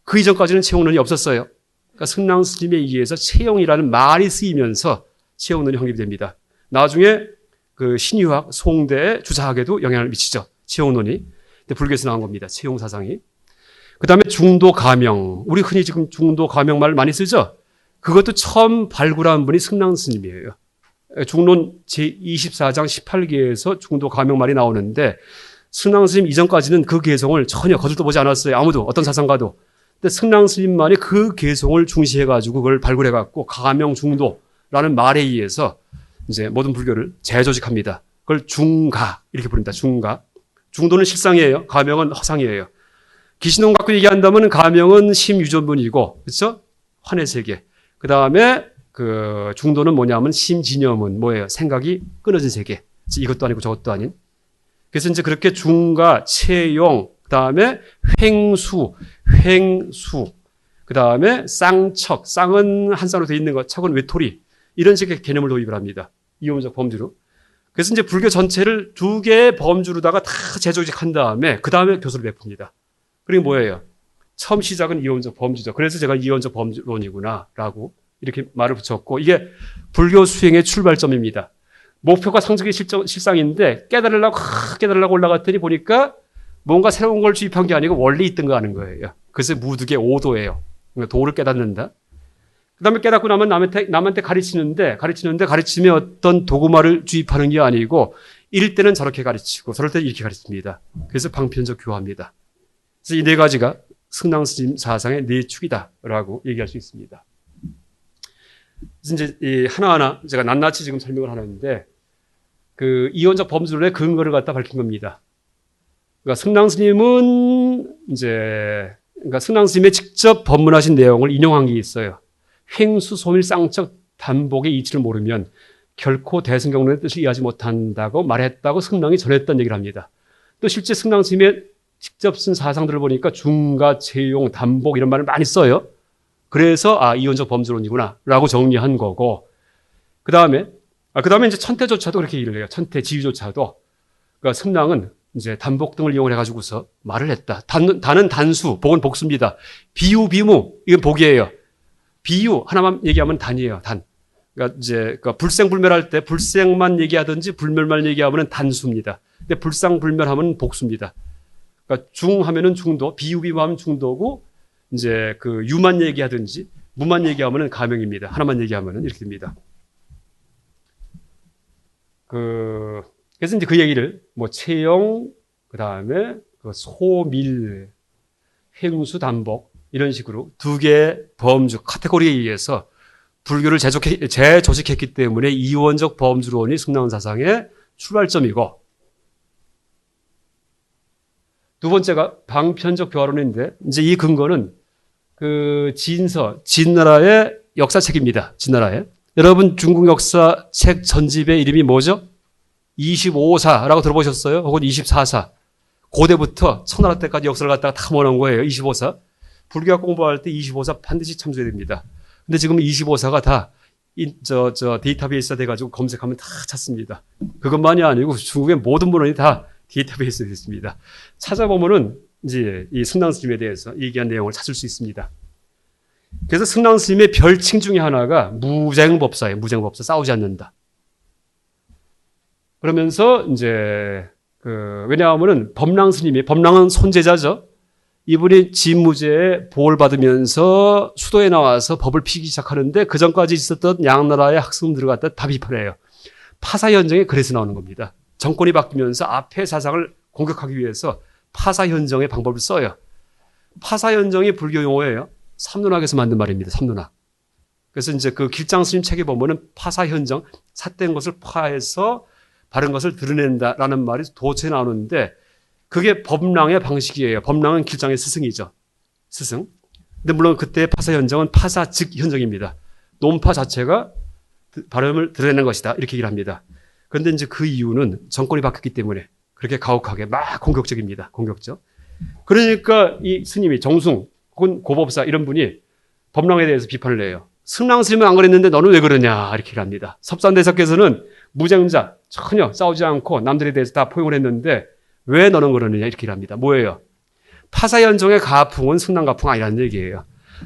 그 이전까지는 채용론이 없었어요. 그러니까 승랑 스님에 의해서 채용이라는 말이 쓰이면서 채용론이 확립이 됩니다. 나중에 그 신유학, 송대의 주사학에도 영향을 미치죠. 채용론이. 근데 불교에서 나온 겁니다. 채용 사상이. 그 다음에 중도 가명. 우리 흔히 지금 중도 가명 말 많이 쓰죠? 그것도 처음 발굴한 분이 승랑 스님이에요. 중론 제24장 18개에서 중도 가명 말이 나오는데 승랑 스님 이전까지는 그 개성을 전혀 거들떠 보지 않았어요. 아무도, 어떤 사상가도. 근데 승랑 스님만이 그 개성을 중시해가지고 그걸 발굴해갖고 가명 중도라는 말에 의해서 이제 모든 불교를 재조직합니다. 그걸 중가 이렇게 부릅니다. 중가. 중도는 실상이에요. 가명은 허상이에요. 기신론 갖고 얘기한다면 가명은 심유전문이고, 그렇죠? 환의 세계. 그 다음에 그 중도는 뭐냐면 심진념은 뭐예요? 생각이 끊어진 세계. 이것도 아니고 저것도 아닌. 그래서 이제 그렇게 중가, 채용, 그 다음에 횡수, 그 다음에 쌍척, 쌍은 한 쌍으로 되어 있는 것, 척은 외톨이. 이런 식의 개념을 도입을 합니다. 이론적 범주로. 그래서 이제 불교 전체를 두 개의 범주로다가 다 재조직한 다음에 그 다음에 교수를 베풉니다. 그리고 뭐예요? 처음 시작은 이론적 범주죠. 그래서 제가 이론적 범주론이구나라고 이렇게 말을 붙였고 이게 불교 수행의 출발점입니다. 목표가 상징의 실상인데 깨달으려고 올라갔더니 보니까 뭔가 새로운 걸 주입한 게 아니고 원래 있던 거 하는 거예요. 그래서 무득의 오도예요. 그러니까 도를 깨닫는다. 그 다음에 깨닫고 나면 남한테 가르치면 어떤 도구마를 주입하는 게 아니고 이럴 때는 저렇게 가르치고 저럴 때는 이렇게 가르칩니다. 그래서 방편적 교화입니다. 그래서 이 네 가지가 승랑 스님 사상의 네 축이다라고 얘기할 수 있습니다. 그래서 이제 이 하나하나 제가 낱낱이 지금 설명을 하는데 그 이론적 범주론의 근거를 갖다 밝힌 겁니다. 그러니까 승랑 스님은 그러니까 승랑 스님의 직접 법문하신 내용을 인용한 게 있어요. 횡수, 소밀, 쌍척, 단복의 이치를 모르면 결코 대승경론의 뜻을 이해하지 못한다고 말했다고 승랑이 전했던 얘기를 합니다. 또 실제 승랑 스님의 직접 쓴 사상들을 보니까 중가, 채용, 단복 이런 말을 많이 써요. 그래서 이론적 범주론이구나 라고 정리한 거고 그 다음에 이제 천태조차도 그렇게 얘기를 해요. 천태, 지유조차도. 그러니까 승랑은 이제 단복 등을 이용을 해가지고서 말을 했다. 단은 단수, 복은 복수입니다. 비유, 비무 이건 복이에요. 비유 하나만 얘기하면 단이에요. 단. 그러니까 이제 불생불멸할 때 불생만 얘기하든지 불멸만 얘기하면 단수입니다. 근데 불상불멸하면 복수입니다. 그러니까 중하면은 중도, 비유, 비무하면 중도고 이제 그 유만 얘기하든지 무만 얘기하면은 가명입니다. 하나만 얘기하면은 이렇게 됩니다. 그래서 이제 그 얘기를 뭐 채용, 그 다음에 그 소밀, 횡수, 단복 이런 식으로 두 개의 범주, 카테고리에 의해서 불교를 재조직했기 때문에 이원적 범주론이 승랑사상의 출발점이고, 두 번째가 방편적 교화론인데, 이제 이 근거는 그 진나라의 역사책입니다. 진나라의. 여러분 중국 역사책 전집의 이름이 뭐죠? 25사라고 들어보셨어요? 혹은 24사. 고대부터 천하라 때까지 역사를 갖다가 다 모아놓은 거예요. 25사. 불교학 공부할 때 25사 반드시 참조해야 됩니다. 근데 지금 25사가 다 데이터베이스가 돼가지고 검색하면 다 찾습니다. 그것만이 아니고 중국의 모든 문헌이 다 데이터베이스에 있습니다. 찾아보면은 이제 이 승랑 스님에 대해서 얘기한 내용을 찾을 수 있습니다. 그래서 승랑 스님의 별칭 중에 하나가 무쟁법사예요. 무쟁법사, 싸우지 않는다. 그러면서 이제 왜냐하면은 법랑은 손제자죠. 이분이 진무제에 보호를 받으면서 수도에 나와서 법을 피기 시작하는데 그 전까지 있었던 양나라의 학생들을 갖다 다 비판해요. 파사현정에 그래서 나오는 겁니다. 정권이 바뀌면서 앞의 사상을 공격하기 위해서 파사현정의 방법을 써요. 파사현정이 불교 용어예요. 삼론학에서 만든 말입니다. 삼론학. 그래서 이제 그 길장 스님 책에 보면은 파사현정, 삿된 것을 파해서 바른 것을 드러낸다라는 말이 도처에 나오는데 그게 법랑의 방식이에요. 법랑은 길장의 스승이죠. 스승. 근데 물론 그때 파사현정은 파사즉 현정입니다. 논파 자체가 발음을 드러내는 것이다. 이렇게 얘기를 합니다. 그런데 이제 그 이유는 정권이 바뀌었기 때문에 그렇게 가혹하게 막 공격적입니다. 공격적. 그러니까 이 스님이 정숭 혹은 고법사 이런 분이 법랑에 대해서 비판을 해요. 승랑 스님은 안 그랬는데 너는 왜 그러냐 이렇게 얘기를 합니다. 섭산대사께서는 무쟁자 전혀 싸우지 않고 남들에 대해서 다 포용을 했는데 왜 너는 그러느냐 이렇게 얘기를 합니다. 뭐예요? 파사현정의 가풍은 승랑가풍 아니라는 얘기예요.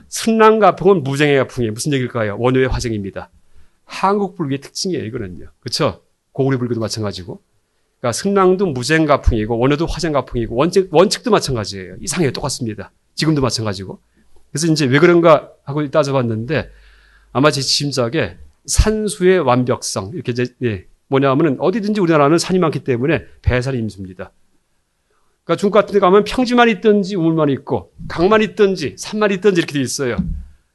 승랑가풍은 무쟁의 가풍이에요. 무슨 얘기일까요? 원효의 화쟁입니다. 한국 불교의 특징이에요. 이거는요. 그렇죠? 고구려 불교도 마찬가지고. 그러니까 승랑도 무쟁가풍이고 원효도 화쟁가풍이고 원칙도 마찬가지예요. 이상해요. 똑같습니다. 지금도 마찬가지고. 그래서 이제 왜 그런가 하고 따져봤는데 아마 제 짐작에 산수의 완벽성 이렇게 이제 뭐냐면은 어디든지 우리나라는 산이 많기 때문에 배산이 임수입니다. 그러니까 중국 같은 데 가면 평지만 있든지 우물만 있고 강만 있든지 산만 있든지 이렇게 돼 있어요.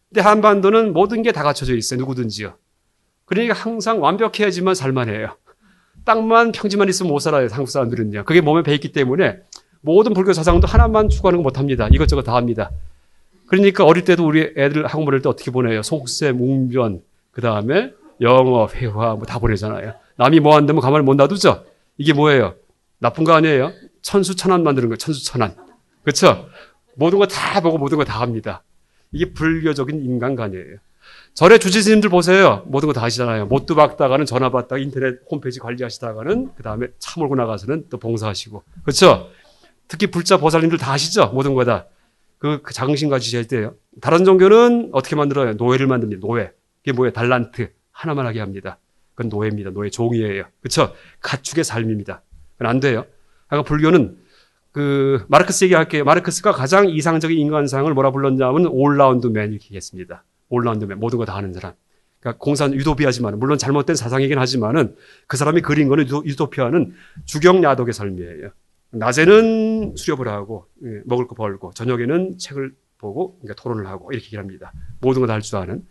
근데 한반도는 모든 게 다 갖춰져 있어요. 누구든지요. 그러니까 항상 완벽해야지만 살만해요. 땅만 평지만 있으면 못 살아요. 한국 사람들은요. 그게 몸에 배있기 때문에 모든 불교 사상도 하나만 추구하는 거 못합니다. 이것저것 다 합니다. 그러니까 어릴 때도 우리 애들 학원 보낼 때 어떻게 보내요? 속셈, 웅변, 그 다음에 영어, 회화 뭐 다 보내잖아요. 남이 뭐 한다면 가만히 못 놔두죠? 이게 뭐예요? 나쁜 거 아니에요? 천수천안 만드는 거예요. 천수천안. 그렇죠? 모든 거 다 보고 모든 거 다 합니다. 이게 불교적인 인간관이에요. 절에 주지스님들 보세요. 모든 거 다 하시잖아요. 못도 박다가는 전화 받다가 인터넷 홈페이지 관리하시다가는 그 다음에 차 몰고 나가서는 또 봉사하시고. 그렇죠? 특히 불자 보살님들 다 하시죠? 모든 거 다. 그 자긍심 가지셔야 돼요. 다른 종교는 어떻게 만들어요? 노예를 만듭니다. 노예. 그게 뭐예요? 달란트. 하나만 하게 합니다. 그건 노예입니다. 노예 종이에요. 그렇죠? 가축의 삶입니다. 그건 안 돼요. 그러니까 불교는 마르크스 얘기할게요. 마르크스가 가장 이상적인 인간상을 뭐라 불렀냐면 올라운드맨 이렇게 얘기했습니다. 올라운드맨. 모든 거 다 하는 사람. 그러니까 공산 유도피아지만 물론 잘못된 사상이긴 하지만은 그 사람이 그린 거는 유토피아는 주경야독의 삶이에요. 낮에는 수렵을 하고 먹을 거 벌고 저녁에는 책을 보고 그러니까 토론을 하고 이렇게 얘기를 합니다. 모든 거 다 할 줄 아는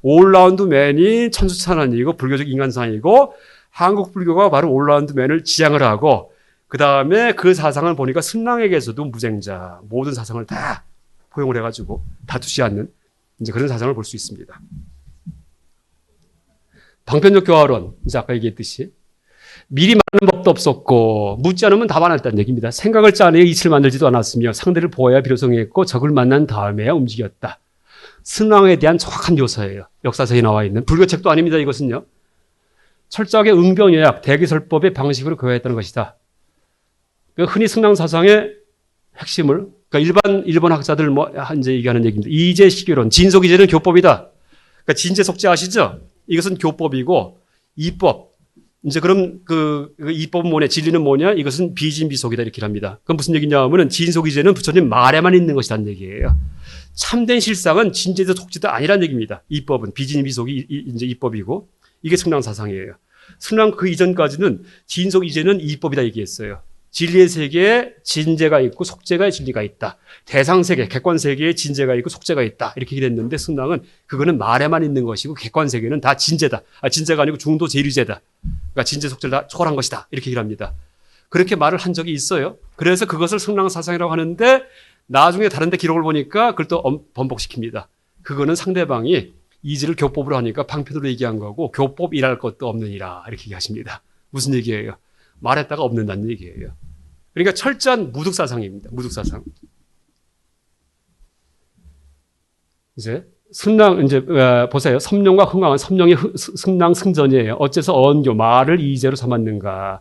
올라운드맨이 천수천안이고 불교적 인간상이고 한국 불교가 바로 올라운드맨을 지향을 하고 그 다음에 그 사상을 보니까 승랑에게서도 무쟁자 모든 사상을 다 포용을 해가지고 다투지 않는 이제 그런 사상을 볼 수 있습니다. 방편적 교화론 이제 아까 얘기했듯이 미리 말하는 법도 없었고 묻지 않으면 답 안 했다는 얘기입니다. 생각을 짜내어 이치를 만들지도 않았으며 상대를 보아야 비로성했고 적을 만난 다음에야 움직였다. 승랑에 대한 정확한 묘사예요. 역사서에 나와 있는 불교책도 아닙니다. 이것은요. 철저하게 응변요약, 대기설법의 방식으로 교화했다는 것이다. 흔히 승랑 사상의 핵심을 그러니까 일본 학자들 이제 얘기하는 얘기입니다. 이제 시교론, 진속 이제는 교법이다. 그러니까 진제 속죄 아시죠? 이것은 교법이고 이법. 이제 그럼 그 이법은 뭐냐? 진리는 뭐냐? 이것은 비진비속이다 이렇게 합니다. 그럼 무슨 얘기냐 하면은 진속 이제는 부처님 말에만 있는 것이라는 얘기예요. 참된 실상은 진제도 속죄도 아니라는 얘기입니다. 이법은 비진비속이 이제 이법이고 이게 승랑 사상이에요. 승랑 그 이전까지는 진속 이제는 이법이다 얘기했어요. 진리의 세계에 진재가 있고 속재가 진리가 있다. 대상 세계, 객관 세계에 진재가 있고 속재가 있다. 이렇게 얘기했는데 승랑은 그거는 말에만 있는 것이고 객관 세계는 다 진재다. 진재가 아니고 중도 제류재다. 그러니까 진재 속재를 다 초월한 것이다. 이렇게 얘기를 합니다. 그렇게 말을 한 적이 있어요. 그래서 그것을 승랑 사상이라고 하는데 나중에 다른 데 기록을 보니까 그걸 또 번복시킵니다. 그거는 상대방이 이지를 교법으로 하니까 방편으로 얘기한 거고 교법 일할 것도 없느니라 이렇게 얘기하십니다. 무슨 얘기예요? 말했다가 없는다는 얘기예요. 그러니까 철저한 무득사상입니다. 무득사상. 이제 승랑 이제 보세요. 섬령과 흥왕은 섬령이 승랑 승전이에요. 어째서 언교 말을 이제로 삼았는가?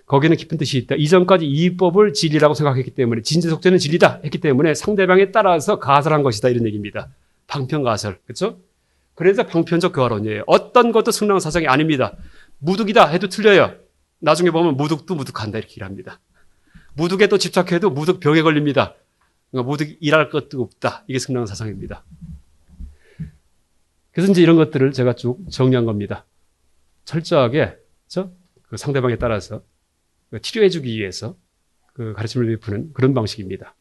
거기는 깊은 뜻이 있다. 이전까지 이법을 진리라고 생각했기 때문에 진재속재는 진리다 했기 때문에 상대방에 따라서 가설한 것이다 이런 얘기입니다. 방편가설. 그렇죠? 그래서 방편적 교화론이에요. 어떤 것도 승랑 사상이 아닙니다. 무득이다 해도 틀려요. 나중에 보면 무득도 무득한다 이렇게 얘기를 합니다. 무득에 또 집착해도 무득 병에 걸립니다. 그러니까 무득 일할 것도 없다. 이게 승랑 사상입니다. 그래서 이제 이런 것들을 제가 쭉 정리한 겁니다. 철저하게 그렇죠? 그 상대방에 따라서 치료해주기 위해서 그 가르침을 베푸는 그런 방식입니다.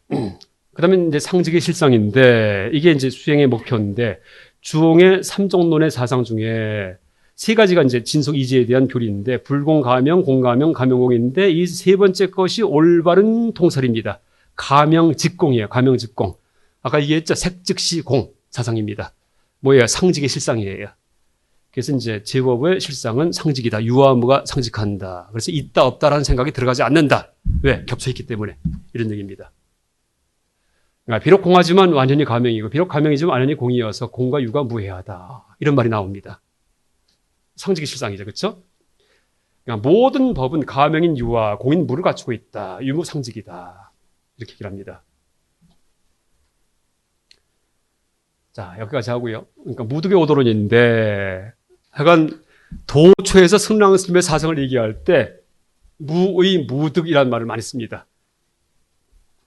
그 다음에 이제 상직의 실상인데, 이게 이제 수행의 목표인데, 주홍의 삼종론의 사상 중에 세 가지가 이제 진속 이지에 대한 교리인데, 불공, 가명, 공가명, 가명공인데, 이 세 번째 것이 올바른 통설입니다. 가명, 직공이에요. 가명, 직공. 아까 얘기했죠. 색즉시 공 사상입니다. 뭐예요? 상직의 실상이에요. 그래서 이제 제법의 실상은 상직이다. 유아무가 상직한다. 그래서 있다 없다라는 생각이 들어가지 않는다. 왜? 겹쳐있기 때문에. 이런 얘기입니다. 그러니까 비록 공하지만 완전히 가명이고 비록 가명이지만 완전히 공이어서 공과 유가 무해하다. 이런 말이 나옵니다. 상직의 실상이죠. 그렇죠? 그러니까 모든 법은 가명인 유와 공인 무를 갖추고 있다. 유무상직이다. 이렇게 얘기를 합니다. 자, 여기까지 하고요. 그러니까 무득의 오도론인데 하여간 도초에서 승랑 스님의 사상을 얘기할 때 무의 무득이라는 말을 많이 씁니다.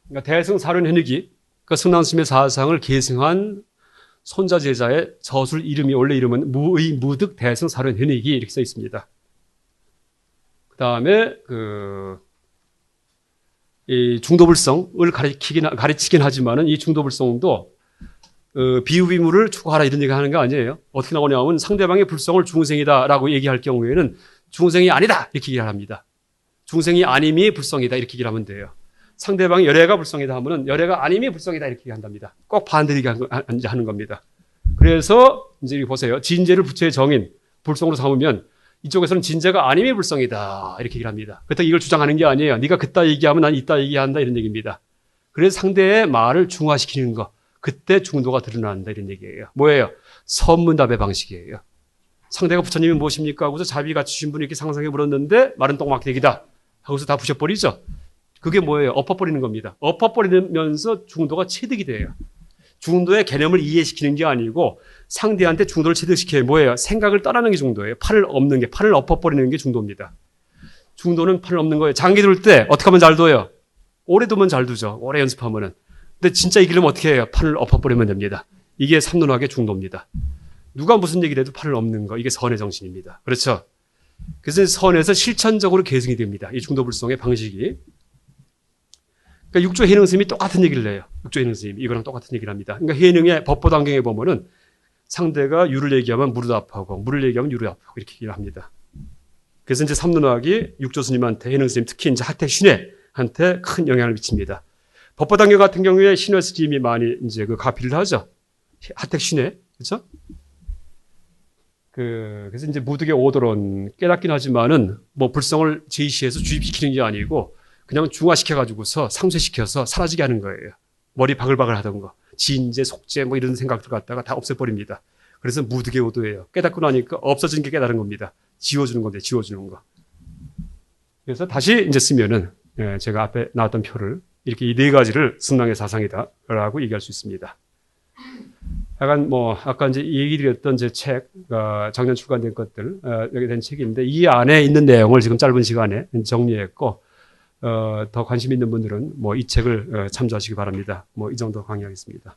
그러니까 대승사륜 현익이 그 승랑 스님의 사상을 계승한 손자 제자의 저술 이름이 원래 이름은 무의 무득 대승사륜 현익이 이렇게 써 있습니다. 그 다음에 이 중도불성을 가르치긴 하지만은 이 중도불성도 비유비무를 추구하라 이런 얘기 하는 거 아니에요. 어떻게 나오냐면 상대방의 불성을 중생이다라고 얘기할 경우에는 중생이 아니다 이렇게 얘기를 합니다. 중생이 아님이 불성이다 이렇게 얘기를 하면 돼요. 상대방이 열애가 불성이다 하면은 열애가 아님이 불성이다 이렇게 얘기한답니다. 꼭 반대로 얘기하는 겁니다. 그래서 이제 여기 보세요. 진재를 부처의 정인 불성으로 삼으면 이쪽에서는 진재가 아님이 불성이다 이렇게 얘기를 합니다. 그렇다고 이걸 주장하는 게 아니에요. 네가 그따 얘기하면 난 이따 얘기한다 이런 얘기입니다. 그래서 상대의 말을 중화시키는 거. 그때 중도가 드러난다 이런 얘기예요. 뭐예요? 선문답의 방식이에요. 상대가 부처님이 무엇입니까? 하고서 자비 갖추신 분이 이렇게 상상해 물었는데 말은 똥막대기다 하고서 다 부셔버리죠. 그게 뭐예요? 엎어버리는 겁니다. 엎어버리면서 중도가 체득이 돼요. 중도의 개념을 이해시키는 게 아니고 상대한테 중도를 체득시켜요. 뭐예요? 생각을 떠나는 게 중도예요. 팔을 엎는 게, 팔을 엎어버리는 게 중도입니다. 중도는 팔을 엎는 거예요. 장기 둘 때 어떻게 하면 잘 둬요? 오래 두면 잘 두죠. 오래 연습하면은. 근데 진짜 이기려면 어떻게 해요? 팔을 엎어버리면 됩니다. 이게 삼론학의 중도입니다. 누가 무슨 얘기를 해도 팔을 엎는 거, 이게 선의 정신입니다. 그렇죠? 그래서 선에서 실천적으로 계승이 됩니다. 이 중도불성의 방식이. 그러니까 육조 해능 스님이 똑같은 얘기를 해요. 육조 해능 스님이 이거랑 똑같은 얘기를 합니다. 그러니까 해능의 법보단경에 보면은 상대가 유를 얘기하면 무릎 아파하고 물을 얘기하면 유를 아파하고 이렇게 얘기를 합니다. 그래서 이제 삼론학이 육조 스님한테 해능 스님 특히 이제 하택 신회한테 큰 영향을 미칩니다. 법보단경 같은 경우에 신회 스님이 많이 이제 그 가피를 하죠. 하택 신회, 그렇죠? 그래서 이제 무득의 오도론 깨닫긴 하지만은 뭐 불성을 제시해서 주입시키는 게 아니고 그냥 중화시켜가지고서 상쇄시켜서 사라지게 하는 거예요. 머리 바글바글 하던 거, 진재, 속재 뭐 이런 생각들 갖다가 다 없애버립니다. 그래서 무득의 오도예요. 깨닫고 나니까 없어지는 게 깨달은 겁니다. 지워주는 건데, 지워주는 거. 그래서 다시 이제 쓰면은 제가 앞에 나왔던 표를 이렇게 이 네 가지를 승랑의 사상이다라고 얘기할 수 있습니다. 약간 뭐 아까 이제 얘기 드렸던 제 책, 작년 출간된 것들 여기 된 책인데 이 안에 있는 내용을 지금 짧은 시간에 정리했고 더 관심 있는 분들은 뭐 이 책을 참조하시기 바랍니다. 뭐 이 정도 강의하겠습니다.